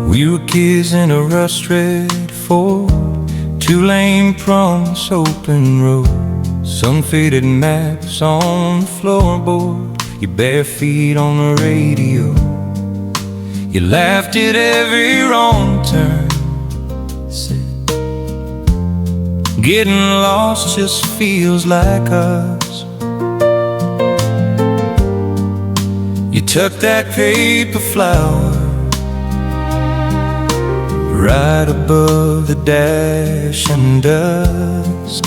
We were kids in a rust-red Ford, two-lane promise open road, some faded maps on the floorboard, your bare feet on the radio. You laughed at every wrong turn, said, getting lost just feels like us. You tucked that paper flower right above the dash and dusk.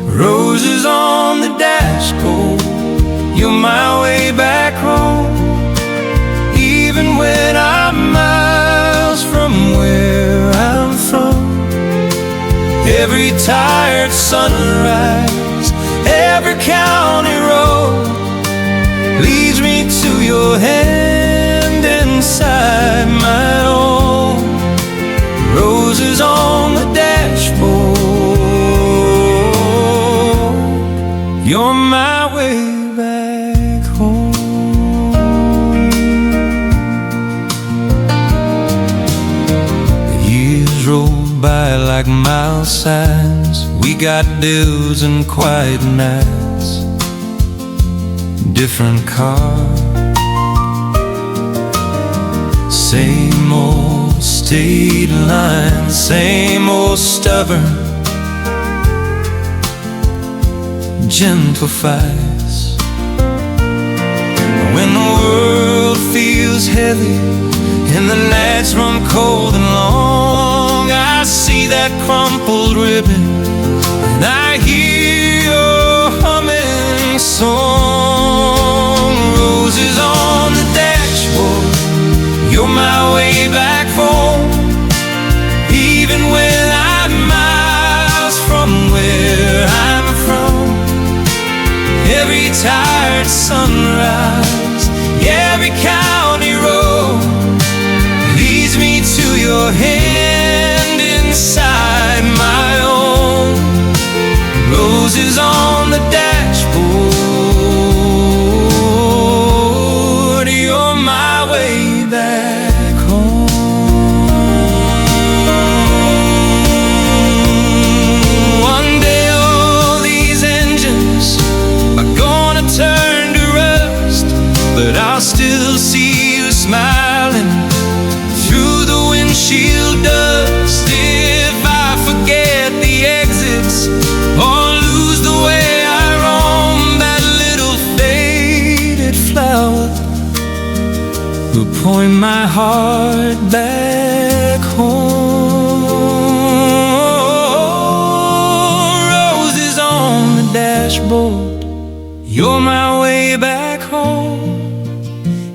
Roses on the dashboard, you're my way back home. Even when I'm miles from where I'm from, every tired sunrise, every county road leads me to your hand inside my own. Roses on the dashboard, you're my way back home. The years roll by like mile signs, we got deals and quiet nights, different cars, same old state line, same old stubborn, gentle fights. When the world feels heavy and the nights run cold and long, I see that crumpled ribbon and I hear way back home. Even when I'm miles from where I'm from, every tired sunrise, every county road leads me to your hand inside my own. Roses on the dashboard, you're my way back home. One day all these engines are gonna turn to rust, but I'll still see you smiling through the windshield dust. If I forget the exits or lose the way I roam, that little faded flower will point my heart back home. Roses on the dashboard, you're my way back home.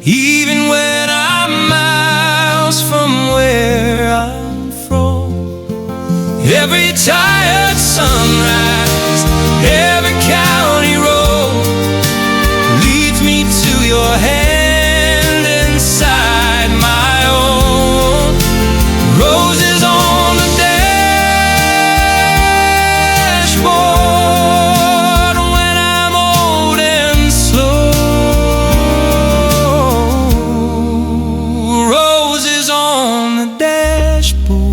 Even when I'm miles from where I'm from, every tired sunrise, every county road leads me to your hand inside my own. Roses on the dashboard when I'm old and slow. Roses on the dashboard.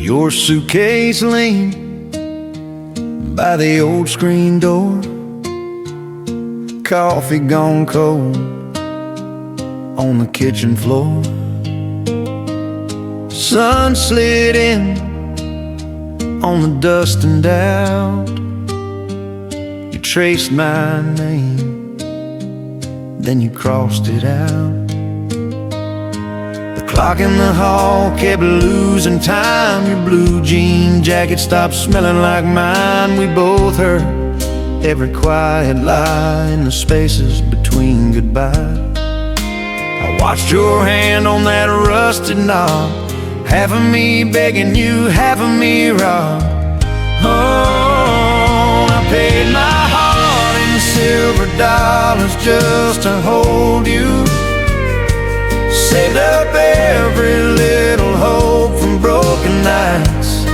Your suitcase leaned by the old screen door, coffee gone cold on the kitchen floor. Sun slid in on the dust and doubt. You traced my name, then you crossed it out. The clock in the hall kept losing time. Your blue jean jacket stopped smelling like mine. We both heard every quiet lie in the spaces between goodbye. I watched your hand on that rusted knob, half of me begging you, half of me robbed. Oh, I paid my heart in silver dollars just to hold you. Saved up every little hope from broken nights,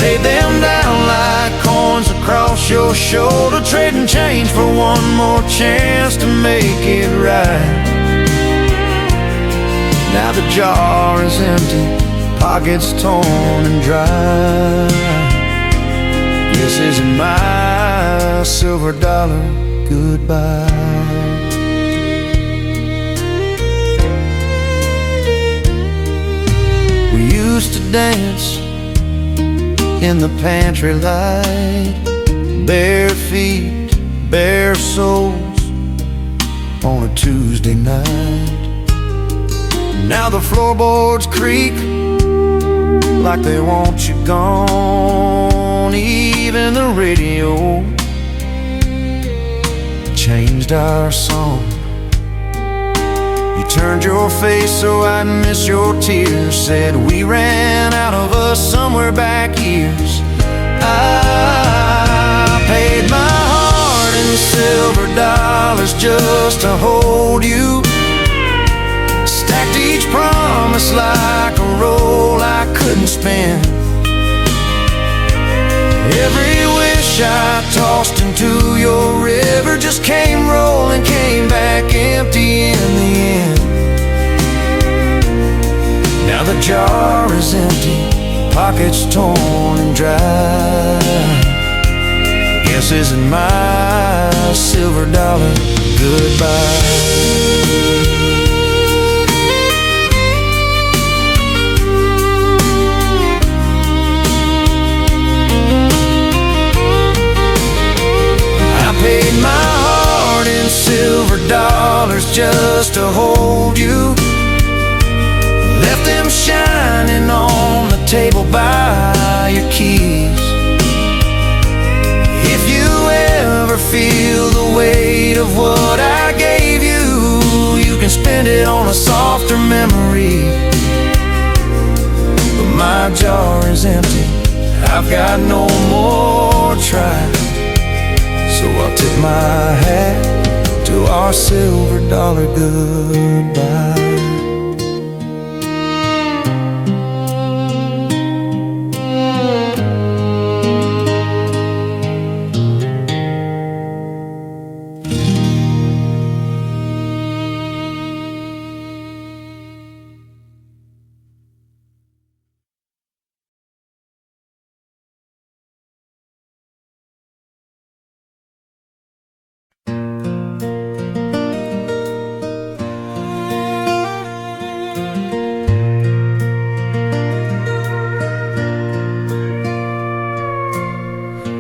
laid them down like coins across your shoulder, trading change for one more chance to make it right. Now the jar is empty, pockets torn and dry. This isn't my silver dollar goodbye. We used to dance in the pantry light, bare feet, bare souls on a Tuesday night. Now the floorboards creak like they want you gone. Even the radio changed our song. You turned your face so I'd miss your tears, said we ran out of us somewhere back years. I paid my heart in silver dollars just to hold you, stacked each promise like a roll I couldn't spend. Every wish I tossed into your river just came rolling, came back empty in the end. Now the jar is empty, pockets torn and dry. Guess isn't my silver dollar goodbye. Paid my heart in silver dollars just to hold you. Left them shining on the table by your keys. If you ever feel the weight of what I gave you, you can spend it on a softer memory. But my jar is empty, I've got no more try. So I'll tip my hat to our silver dollar goodbye.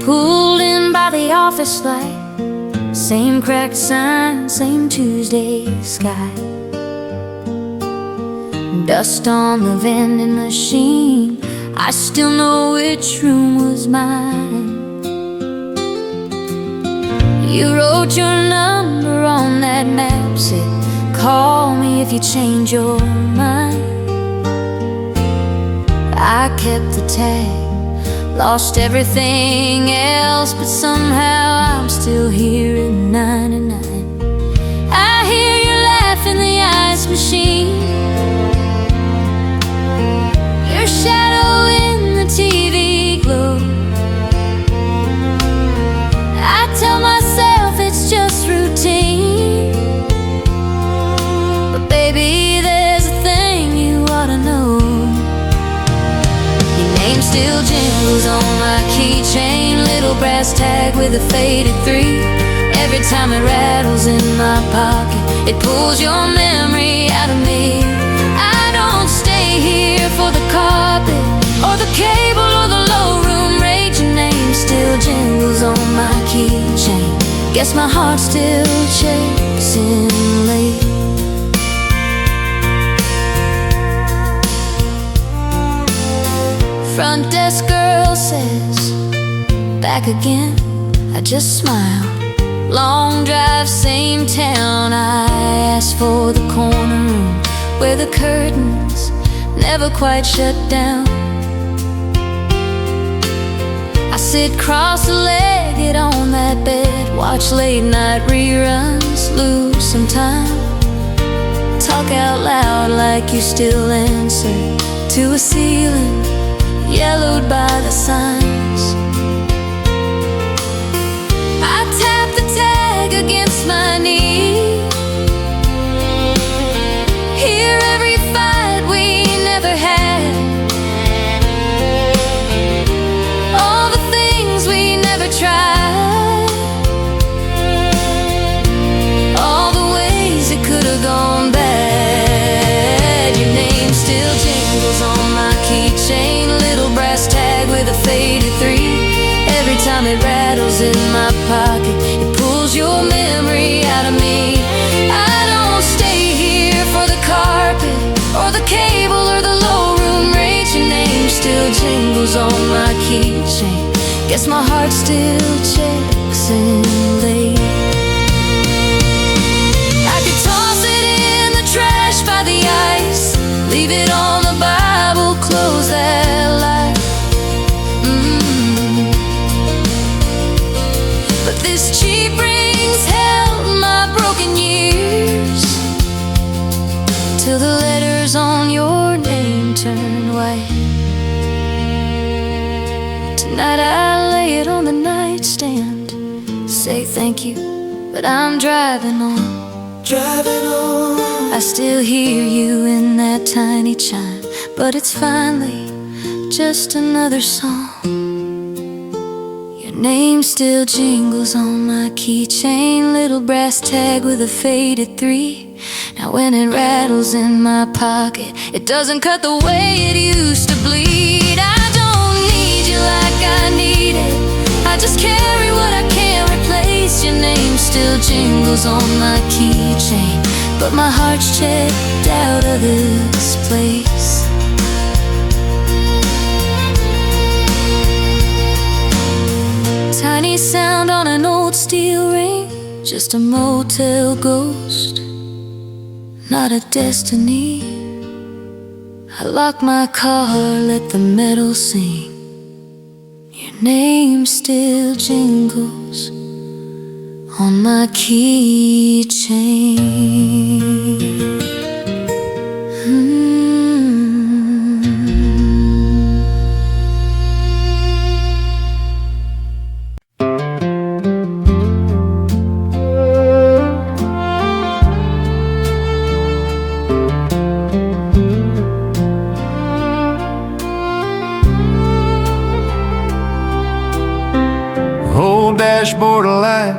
Pulled in by the office light, same cracked sign, same Tuesday sky. Dust on the vending machine, I still know which room was mine. You wrote your number on that map, said call me if you change your mind. I kept the tag, lost everything else, but somehow I'm still here in 99. I hear you laugh in the ice machine, your shadow in the TV glow. I tell myself it's just routine, but baby, there's a thing you ought to know. Your name still jingles on my keychain, little brass tag with a faded 3. Every time it rattles in my pocket, it pulls your memory out of me. I don't stay here for the carpet or the cable or the low room rate. Your name still jingles on my keychain, guess my heart's still chasing late. Front desk girl says, back again. I just smile. Long drive, same town. I asked for the corner room where the curtains never quite shut down. I sit cross-legged on that bed, watch late night reruns, lose some time. Talk out loud like you still answer to a ceiling yellowed by the signs. I tap the tag against my knee, hear every fight we never had, all the things we never tried, all the ways it could have gone bad. Your name still jingles on my keychain, little brass tag with a faded 3. Every time it rattles in my pocket, it pulls your memory out of me. I don't stay here for the carpet or the cable or the low room rate. Your name still jingles on my keychain, guess my heart still checks in late. I could toss it in the trash by the ice, leave it on the Bible, close that light. But this cheap ring's held my broken years, till the letters on your name turn white. Tonight I lay it on the nightstand, say thank you, but I'm driving on. Driving on. I still hear you in that tiny chime, but it's finally just another song. Your name still jingles on my keychain, little brass tag with a faded 3. Now when it rattles in my pocket, it doesn't cut the way it used to bleed. I don't need you like I need it, I just carry what I can't replace. Your name still jingles on my keychain, but my heart's checked out of this place. Tiny sound on an old steel ring, just a motel ghost, not a destiny. I lock my car, let the metal sing. Your name still jingles on my keychain. Old dashboard light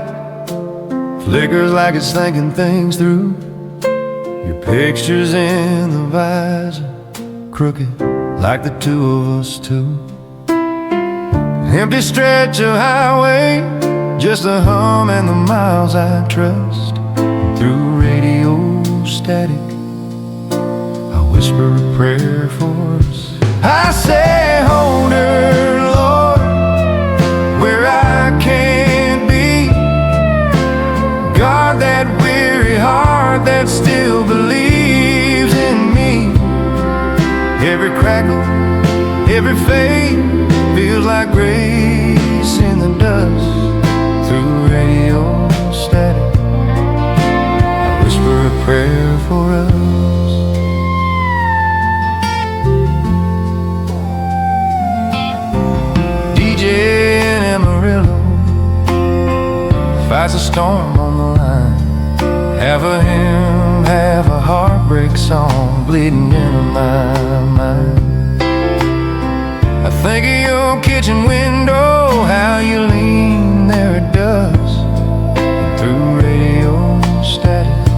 flickers like it's thinking things through. Your picture's in the visor, crooked like the two of us two. Empty stretch of highway, just a hum and the miles I trust. Through radio static, I whisper a prayer for us. I say, hold her, Lord, where I can't be. Guard that weary heart that still believes in me. Every crackle, every fade feels like grace in the dust. Through radio static, I whisper a prayer for us. DJ in Amarillo fights a storm on the line. Half a hymn, half a heartbreak song bleeding into my mind. I think of your kitchen window, how you lean there at dusk. And through radio static,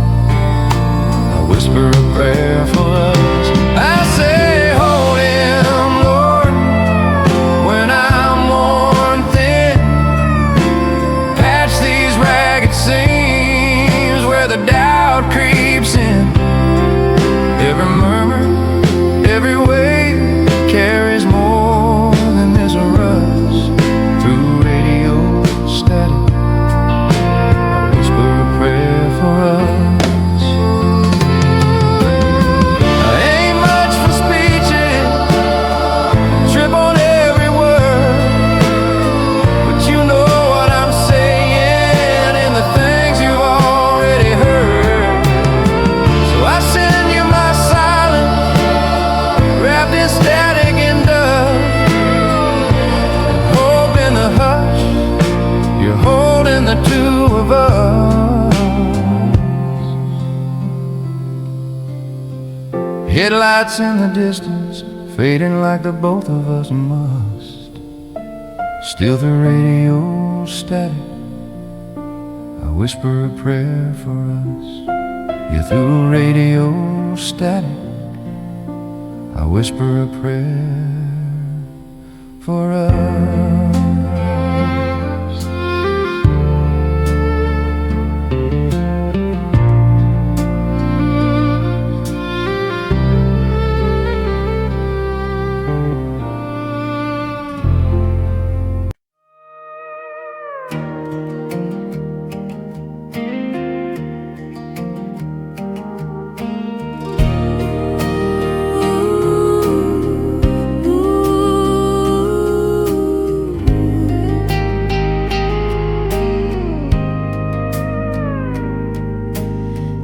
I whisper a prayer for us. I say, hold him, Lord, when I'm worn thin. Patch these ragged seams where the doubt creeps in. Every murmur, every wave carries more than this rust. Through radio static, I whisper a prayer for us. I ain't much for speeches, trip on every word, but you know what I'm saying and the things you've already heard. So I send you my silence, wrapped in static and dust. Hope in the hush, you're holding the two of us. Headlights in the distance, fading like the both of us must. Still through radio static, I whisper a prayer for us. Yeah, through radio static, I whisper a prayer for us.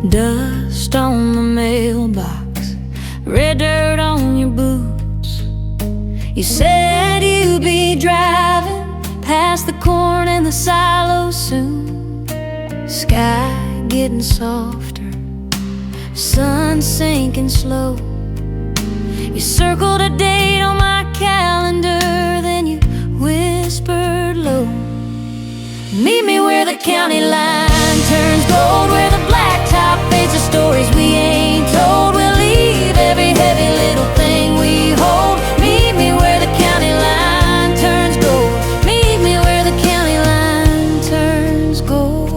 Dust on the mailbox, red dirt on your boots. You said you'd be driving past the corn and the silo soon. Sky getting softer, sun sinking slow. You circled a date on my calendar, then you whispered low, meet me where the county line turns gold, where the blacktop fades the stories we ain't told. We'll leave every heavy little thing we hold. Meet me where the county line turns gold. Meet me where the county line turns gold.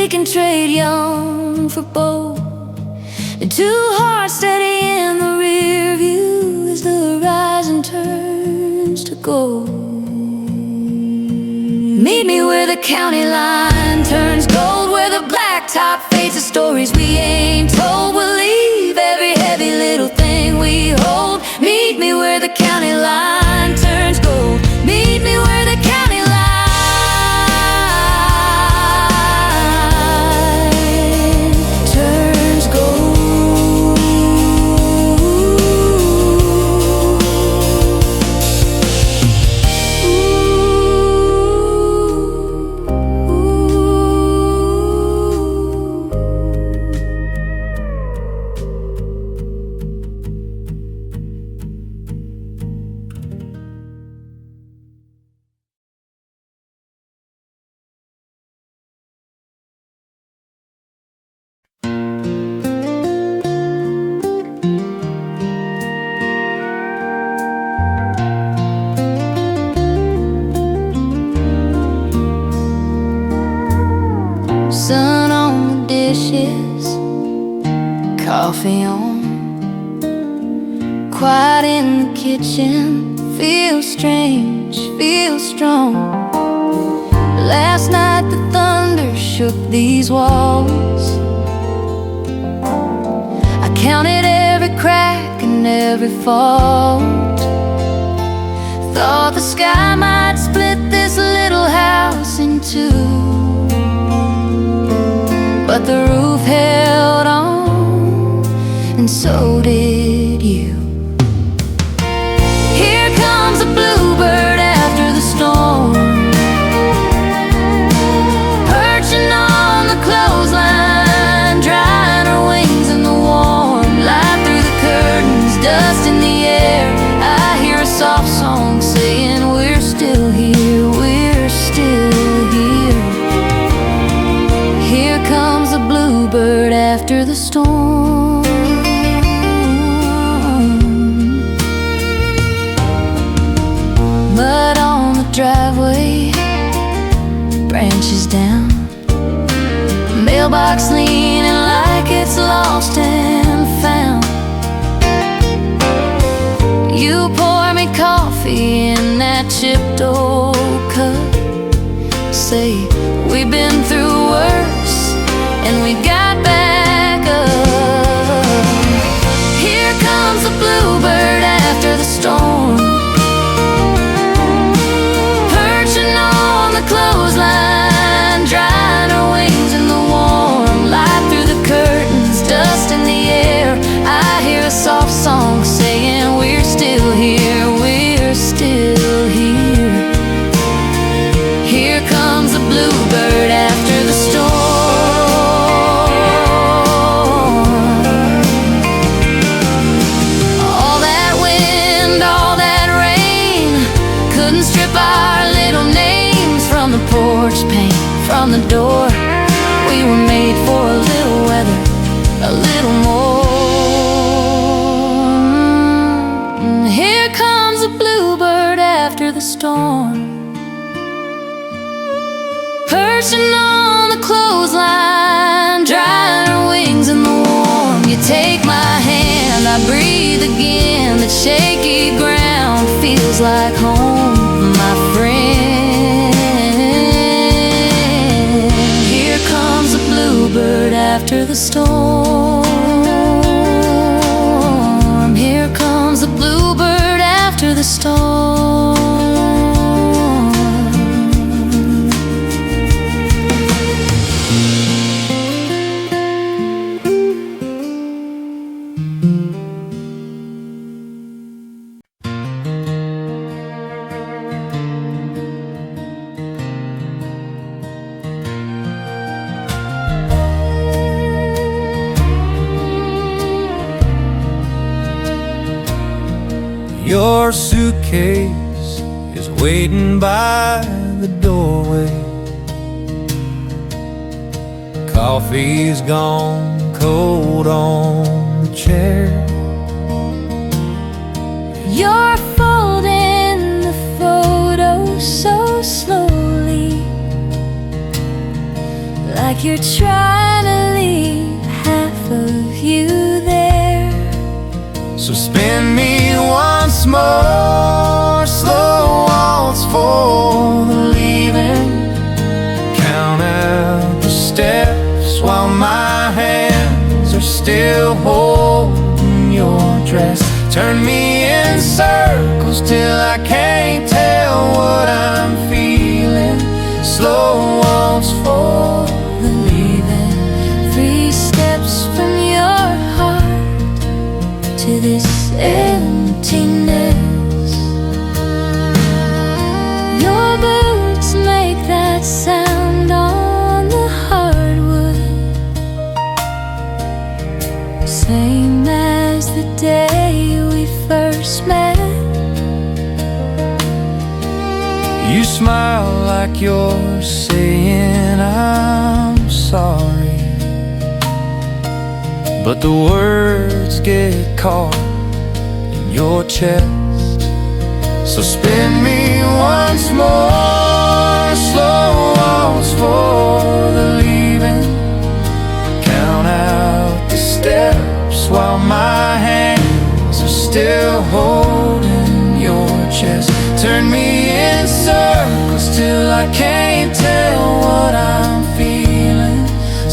can trade young for bold. And two hearts steady in the rear view as the horizon turns to gold. Meet me where the county line turns gold, where the blacktop fades the stories we ain't told. We'll leave every heavy little thing we hold. Meet me where the county line turns gold. Meet me where the county line turns gold. Sun on the dishes, coffee on. Quiet in the kitchen, feels strange, feels strong. Last night the thunder shook these walls. I counted every crack and every fault. Thought the sky might split this little house in two, but the roof held on, and so did you. Here comes a bluebird after the storm, perching on the clothesline, drying her wings in the warm light through the curtains, dust in the air. I hear a soft song saying we're still here, we're still here. Here comes a bluebird after the storm. Mud on the driveway, branches down, mailbox leaning like it's lost and found. You pour me coffee in that chipped old cup, say we've been through worse and we got back up. Here comes the bluebird after the storm, perching on the clothesline, drying her wings in the warm light through the curtains, dust in the air. I hear a soft song saying we're still here, we're still here. Here comes the bluebird after the storm. All that wind, all that rain couldn't strip our little names from the porch paint, from the door. We were made for a little weather, a little more. Here comes a bluebird after the storm, perching on the clothesline, drying her wings in the warm. You take my hand, I breathe again. The shaky ground feels like home, my friend. Here comes a bluebird after the storm. Here comes a bluebird after the storm. Your suitcase is waiting by the doorway. Coffee's gone cold on the chair. You're folding the photos so slowly, like you're trying to leave half of you there. So spin me once more, slow waltz for the leaving. Count out the steps while my hands are still holding your dress. Turn me in circles till I can't tell what I'm feeling. Slow waltz for The leaving. 3 steps from your heart to this emptiness. Your boots make that sound on the hardwood, same as the day we first met. You smile like you're saying I'm sorry, but the words get caught in your chest. So spin me once more, slow waltz for the leaving. Count out the steps while my hands are still holding your chest. Turn me in circles till I can't tell what I'm feeling.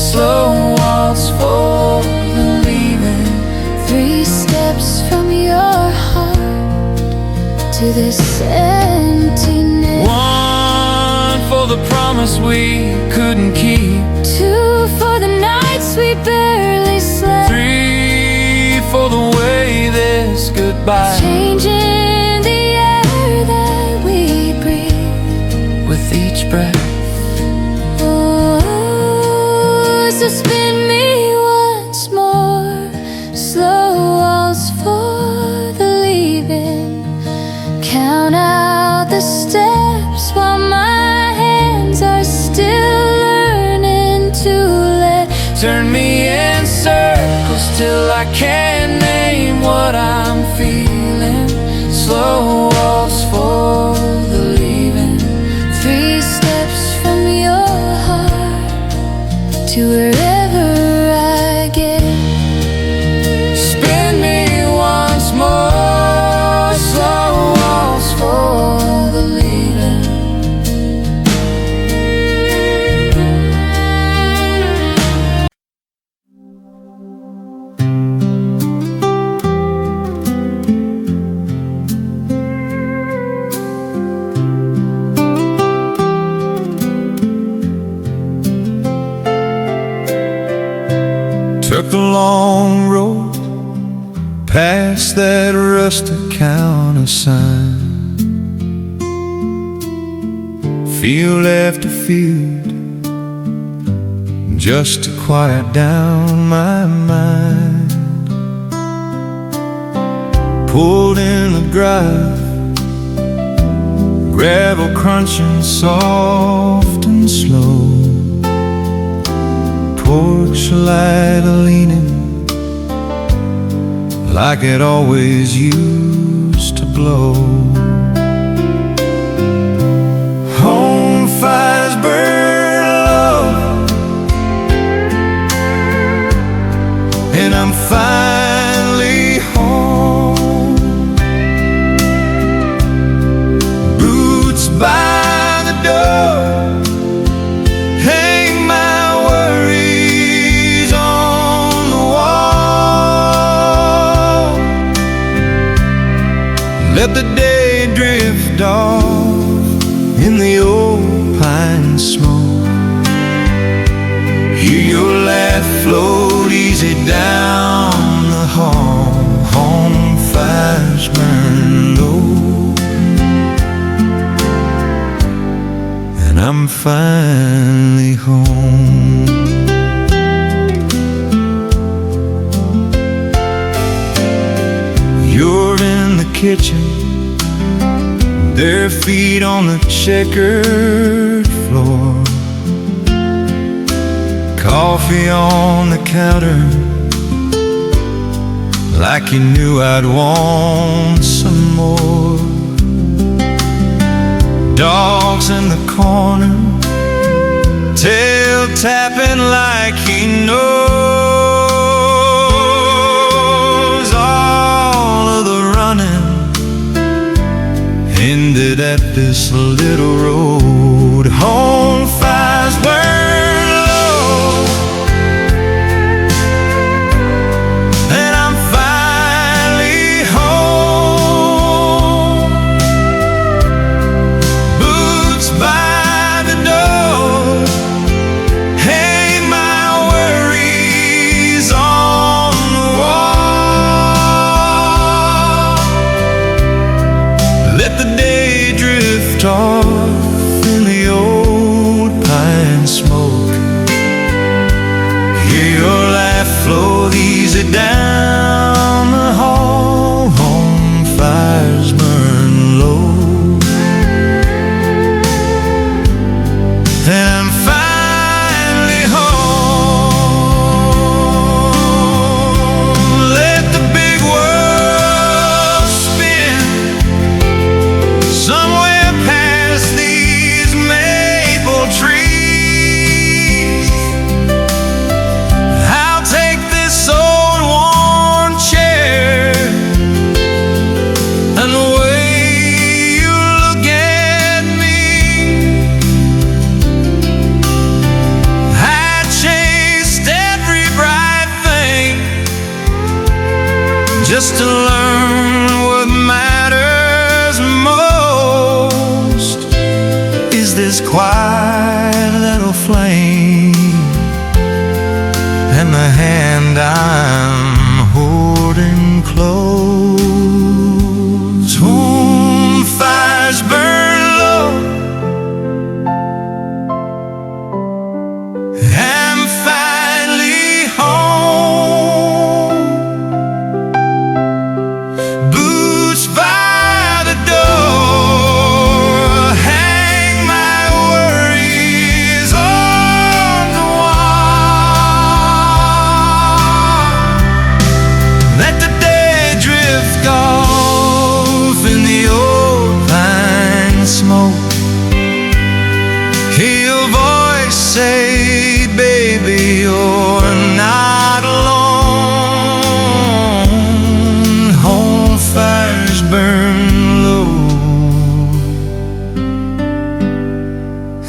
Slow waltz for the leaving. 3 steps from your heart to this emptiness. 1 for the promise we couldn't keep. 2 for the nights we barely slept. 3 for the way this goodbye Changing the air that we breathe with each breath. Oh, so spin me once more, slow waltz for the leaving. Count out the steps while my hands are still learning to let. Turn me in circles till I can't name what I'm feeling. Slow waltz for the leaving. 3 steps from your heart to wherever I get. Spin me once more, slow waltz for the leaving. Took the long road past that rusted counter sign, field after field, just to quiet down my mind. Pulled in the drive, gravel crunching soft and slow, porch light leaning like it always used to blow. Home fires burn low, and I'm finally home. Boots by the door, hang my worries on the wall. Let the day drift off in the old pine smoke. Hear your laugh float easy down the hall. Home fires burn low, and I'm finally home. You're in the kitchen, their feet on the checkered floor, coffee on the counter, like you knew I'd want some more. Dogs in the corner tell still tapping like he knows. All of the running ended at this little road. Home fires burn low, and I'm finally home. Boots by the door, hang my worries on the wall. Let the day drift off in the old pine smoke. Hear your laugh flow easy down the hall. Home fires burn low, and I'm finally home. Let the big world spin somewhere past these maple trees. I'll take this old worn chair, and the way you look at me, I chased every bright thing just to learn what matters most. Is this quiet little flame and the hand I'm holding close. Home fires burn low, I'm finally home. Boots by the door, hang my worries on the wall. Let the day drift off in the old pine smoke. Hear your voice say, baby, you're not alone. Home fires burn low,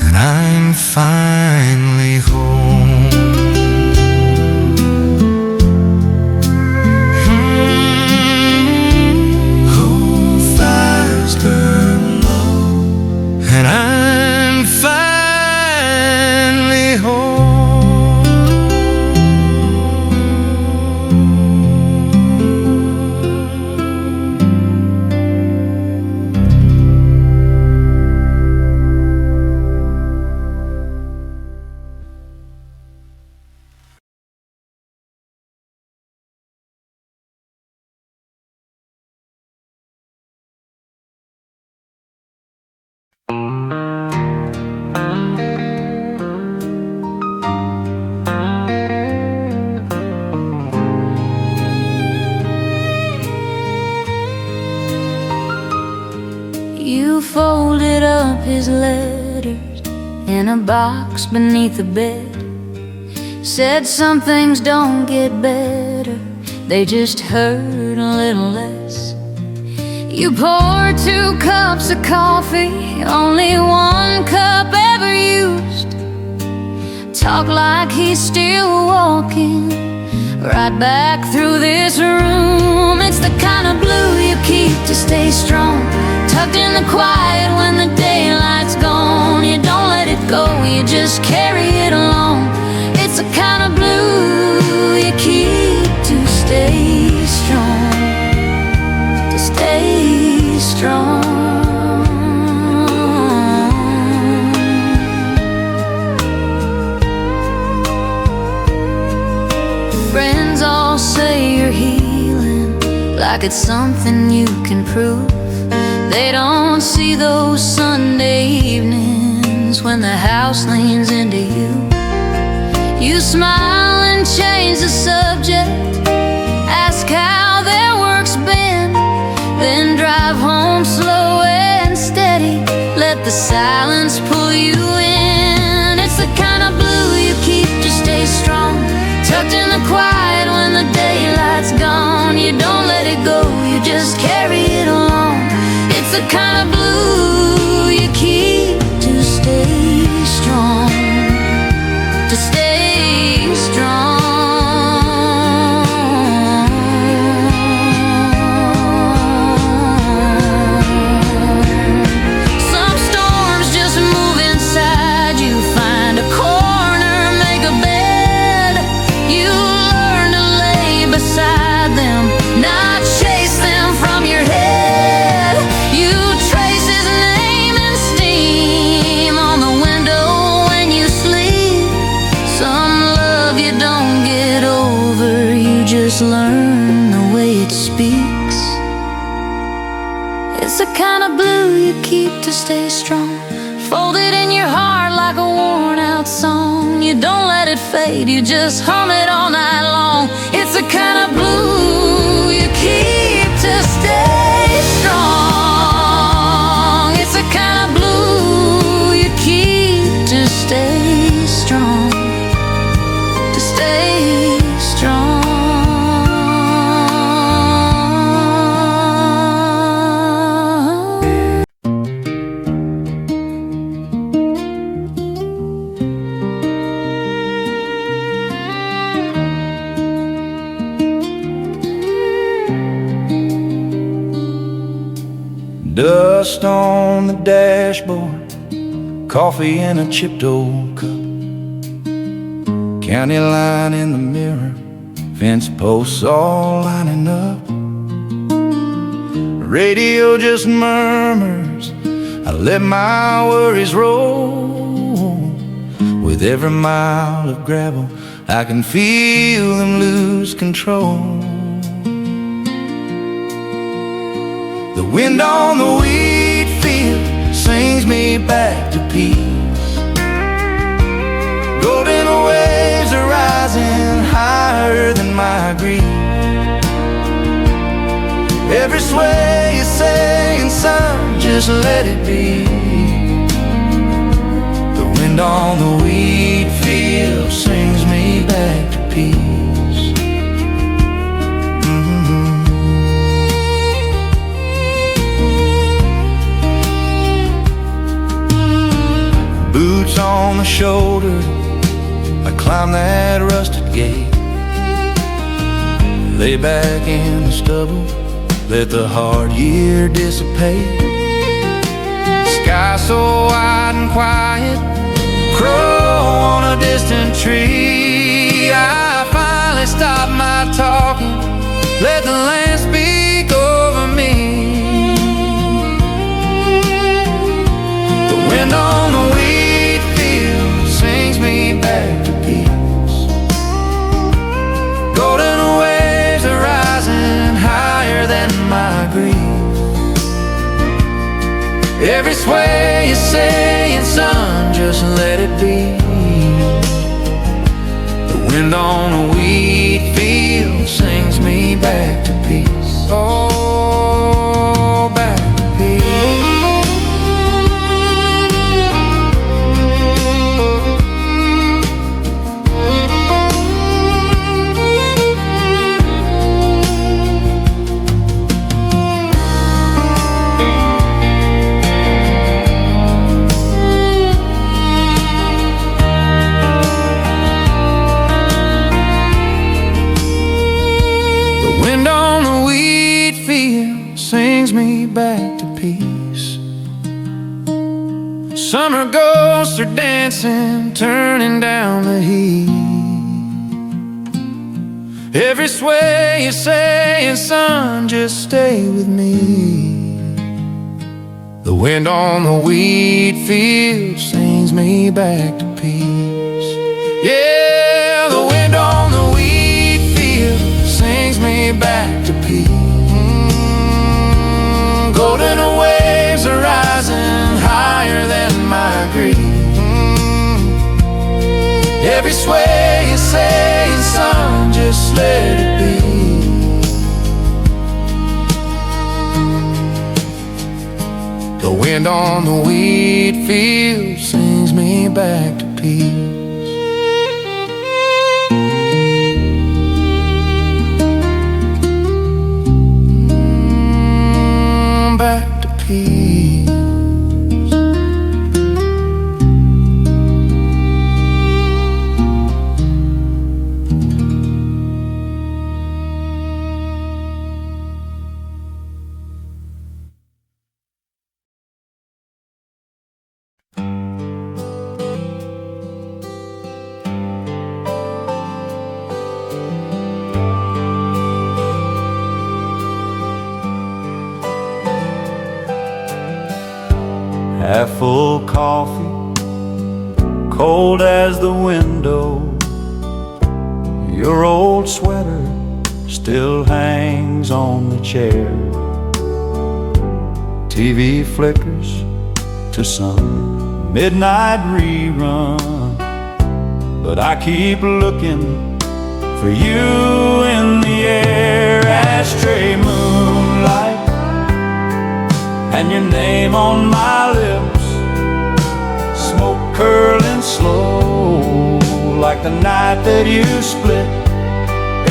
and I'm finally home. Home fires burn low, and I'm finally home. You folded up his letters in a box beneath the bed. Said some things don't get better, they just hurt a little less. You poured 2 cups of coffee, only 1 cup ever used. Talk like he's still walking right back through this room. It's the kind of blue you keep to stay strong, tucked in the quiet when the daylight's gone. You don't let it go, you just carry it along. It's the kind of blue you keep to stay strong, to stay strong. Friends all say you're healing, like it's something you can prove. They don't see those Sunday evenings when the house leans into you. You smile and change the subject, ask how their work's been, then drive home slow and steady, let the silence pull you in. It's the kind of blue you just learn the way it speaks. It's the kind of blue you keep to stay strong, folded in your heart like a worn-out song. You don't let it fade, you just hum it all night long. It's the kind of blue you keep to stay strong. It's the kind of blue you keep to stay strong, to stay strong. Dust on the dashboard, coffee in a chipped old cup, county line in the mirror, fence posts all lining up. Radio just murmurs, I let my worries roll. With every mile of gravel, I can feel them lose control. The wind on the wheat field sings me back to peace. Golden waves are rising higher than my grief. Every sway is saying, son, just let it be. The wind on the wheat field sings me back to peace. Boots on the shoulder, I climb that rusted gate. Lay back in the stubble, let the hard year dissipate. Sky so wide and quiet, crow on a distant tree. I finally stop my talking, let the land speak over me. The wind on the wheat field sings me back to peace. Golden waves are rising higher than my grief. Every sway is saying, son, just let it be. The wind on the wheat field sings me back to peace. Oh, back to peace. Sings me back to peace. Summer ghosts are dancing, turning down the heat. Every sway is saying, son, just stay with me. The wind on the wheat field sings me back to peace. Yeah, the wind on the wheat field sings me back to peace. Golden waves are rising higher than my grief. Every sway is saying, son, just let it be. The wind on the wheat field sings me back to peace. Back to peace. Half full coffee, cold as the window. Your old sweater still hangs on the chair. TV flickers to some midnight rerun, but I keep looking for you in the air. Ashtray moonlight and your name on my lips, smoke curling slow like the night that you split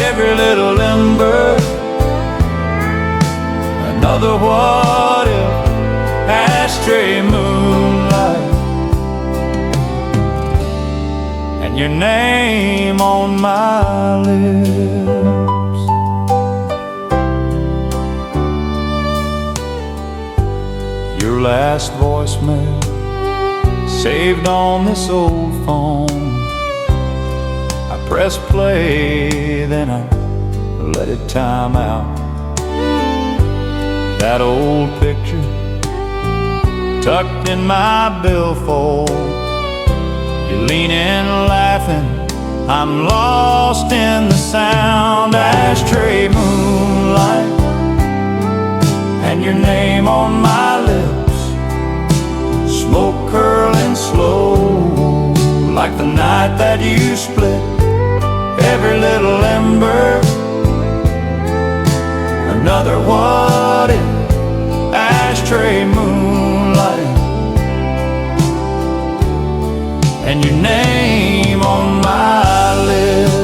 every little ember. Another what if, ashtray moonlight and your name on my lips. Your last voicemail saved on this old phone. I press play, then I let it time out. That old picture tucked in my billfold, you're leaning, laughing, I'm lost in the sound. Ashtray moonlight and your name on my lips, smoke curling slow like the night that you split every little ember. Another what if, ashtray moonlight and your name on my lips.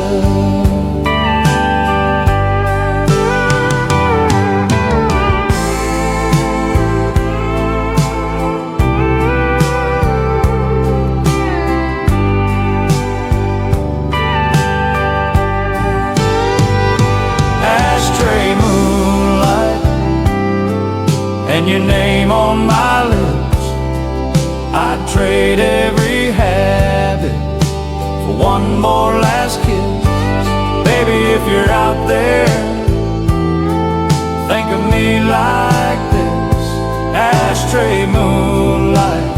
Ashtray moonlight and your name on my lips, I'd trade every habit for one more last kiss. Baby, if you're out there, think of me like this. Ashtray moonlight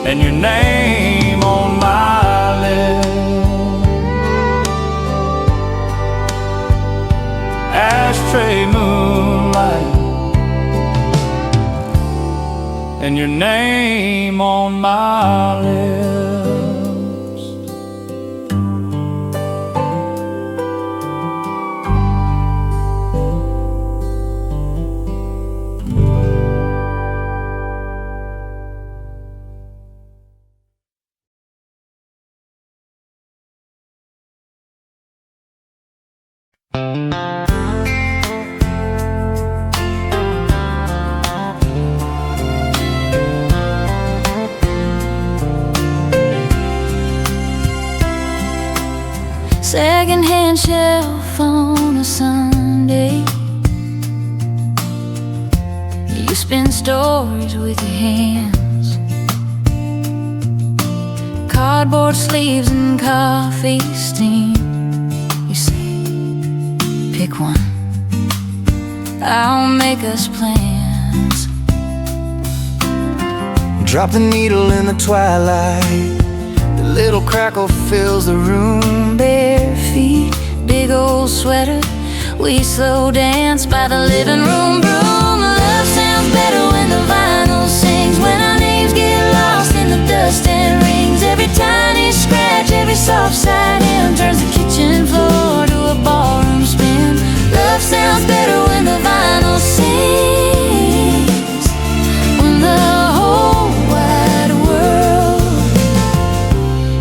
and your name on my lips. Ashtray moonlight and your name on my lips. Second-hand shelf on a Sunday, you spin stories with your hands, cardboard sleeves and coffee steam. You say, pick one, I'll make us plans. Drop the needle in the twilight, the little crackle fills the room. Bare feet, big old sweater, we slow dance by the living room broom. Love sounds better when the vinyl sings, when our names get lost in the dust and rings. Every tiny scratch, every soft side hymn turns the kitchen floor to a ballroom spin. Love sounds better when the vinyl sings, when the whole wide world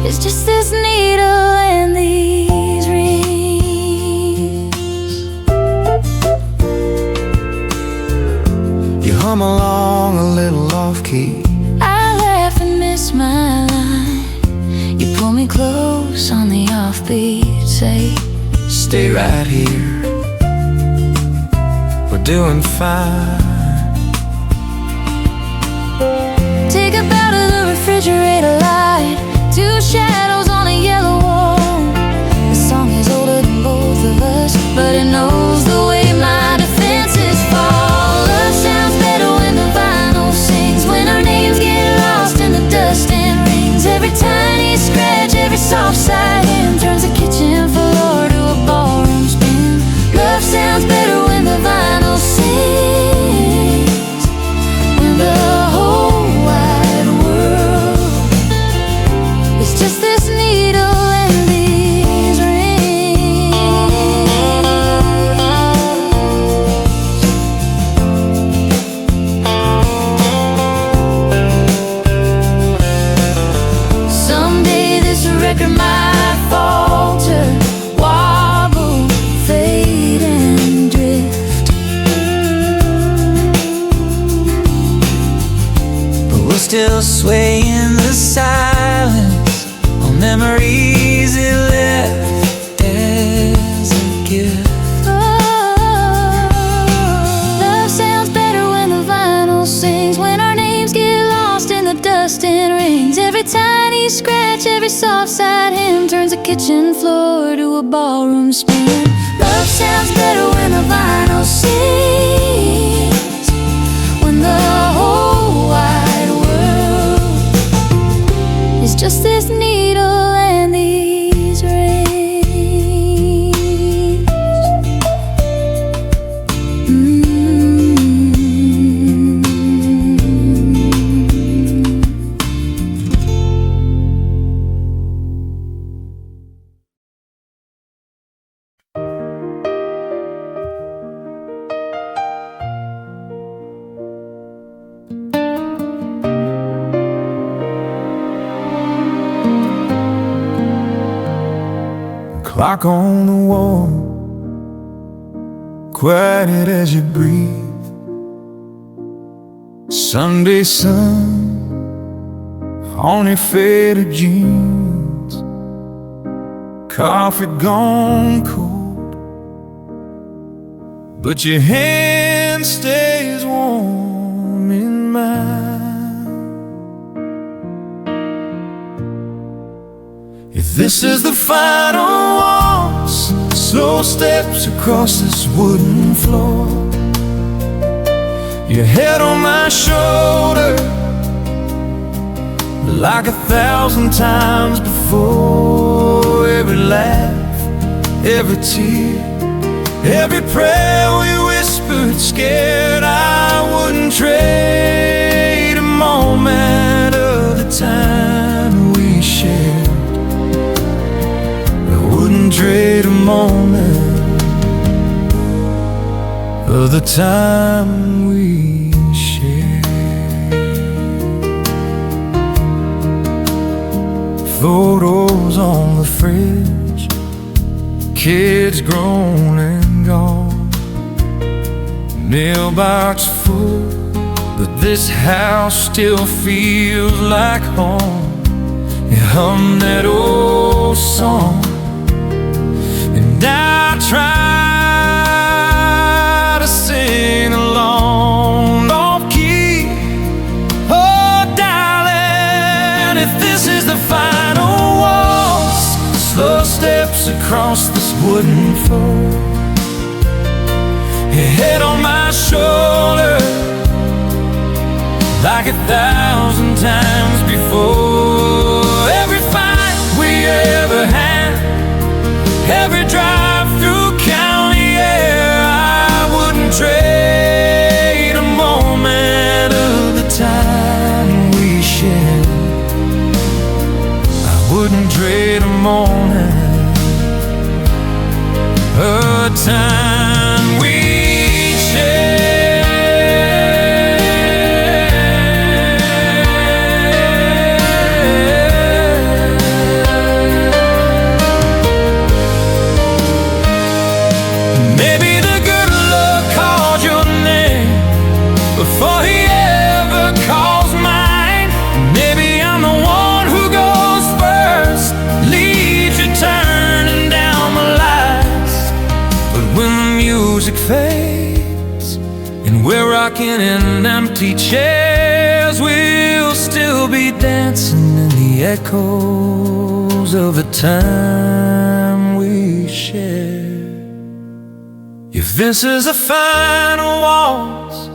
is just this needle and these rings. You hum along a little off-key, I laugh and miss my line. You pull me close on the offbeat, say, stay right here, we're doing fine. take up out of the refrigerator light, two shadows on a yellow wall. The song is older than both of us, but it knows the way my defenses fall. Love sounds better when the vinyl sings, when our names get lost in the dust and rings. Every tiny scratch, every soft side hymn turns the kitchen floor every soft side hand turns a kitchen floor to a ballroom spin. Love sounds better when the vinyl sings, when the whole wide world is just this needle and these rings. Clock on the wall, quiet as you breathe. Sunday sun on your faded jeans. Coffee gone cold, but your hand stays warm in mine. If this is the final waltz, slow steps across this wooden floor, your head on my shoulder, like 1,000 times before. Every laugh, every tear, every prayer we whispered scared. I wouldn't trade a moment of the time we shared. Wouldn't trade a moment of the time we shared. Photos on the fridge, kids grown and gone, mailbox full, but this house still feels like home. You hum that old song, and I try to sing along off key. Oh, darling, if this is the final waltz, slow steps across this wooden floor, your head on my shoulder, like 1,000 times before. Every fight we ever had, every drive through county air, I wouldn't trade a moment of the time we shared. I wouldn't trade a moment of the time we shared. Before he ever calls mine, maybe I'm the one who goes first, leaves you turning down the lights. But when the music fades and we're rocking in empty chairs, we'll still be dancing in the echoes of the time we shared. If this is a final waltz,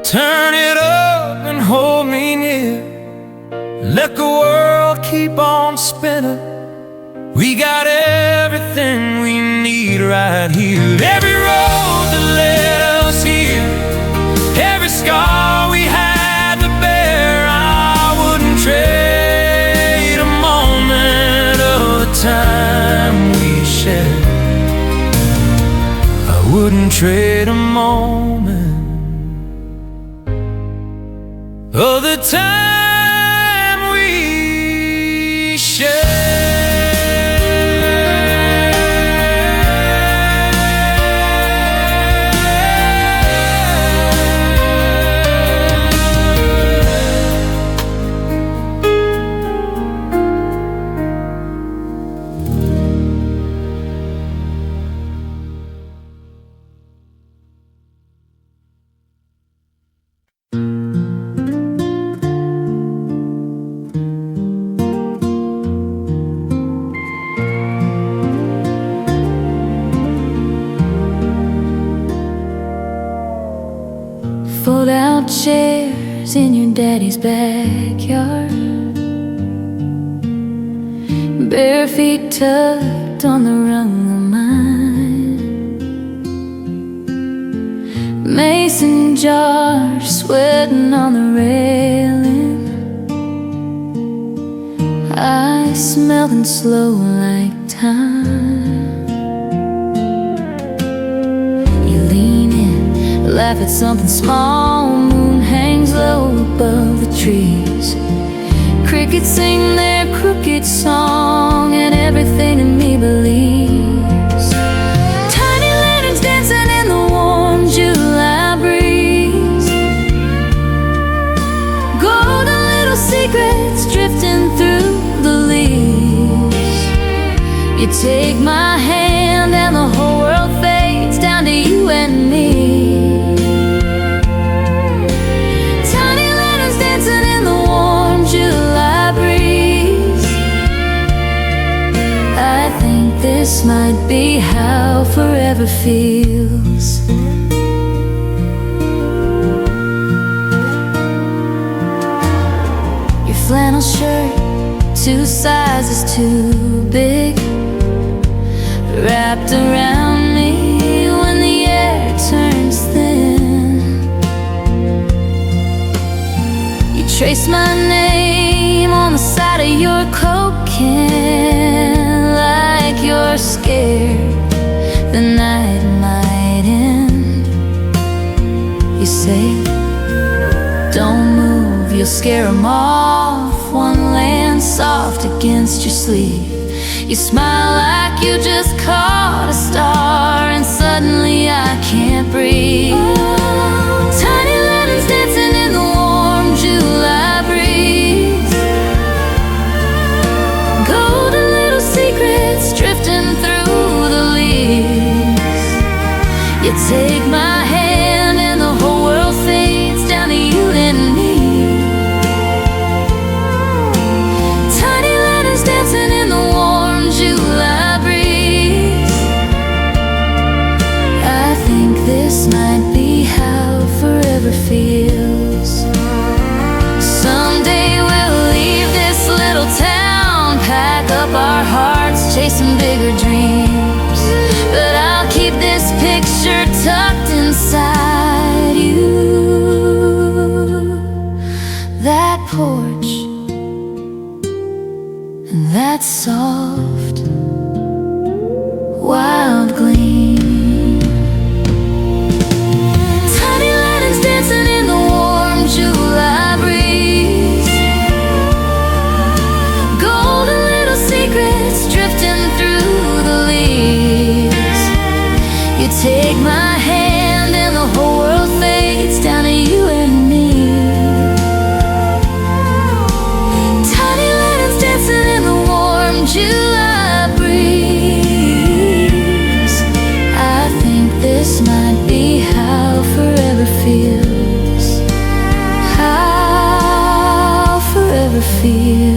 turn it up and hold me near. Let the world keep on spinning. We got everything we need right here. Every road that led us here, every scar we had to bear, I wouldn't trade a moment of the time we shared. I wouldn't trade a moment of the time we shared. out chairs in your daddy's backyard, bare feet tucked on the rung of mine, mason jars sweating on the railing, ice melting slow like time. You lean in, laugh at something small, moon hangs low above the trees, crickets sing their crooked song, and everything in me believes. Tiny lanterns dancing in the warm July breeze, golden little secrets drifting through the leaves. You take my hand and the whole world fades down to you and me. Tiny lanterns dancing in the warm July breeze. I think this might be how forever feels. Your flannel shirt, 2 sizes too big, wrapped around me when the air turns thin. You trace my name on the side of your Coke can, like you're scared the night might end. You say, don't move, you'll scare 'em off. One lands soft against your sleeve. You smile like you just caught a star, and suddenly I can't breathe. Tiny lanterns dancing in the warm July breeze, golden little secrets drifting through the leaves. You take my hand and the whole world fades down to you and me. Tiny lanterns dancing in the warm July breeze. I think this might be how forever feels. Someday we'll leave this little town, pack up our hearts, chasing bigger dreams. But I'll keep this picture tucked inside you. That porch and that soft wild gleam. Tiny lanterns dancing in the warm July breeze, golden little secrets drifting through the leaves. You take my hand and the whole world fades down to you and me. Tiny lanterns dancing in the warm July breeze. I think this might be how forever feels. How forever feels.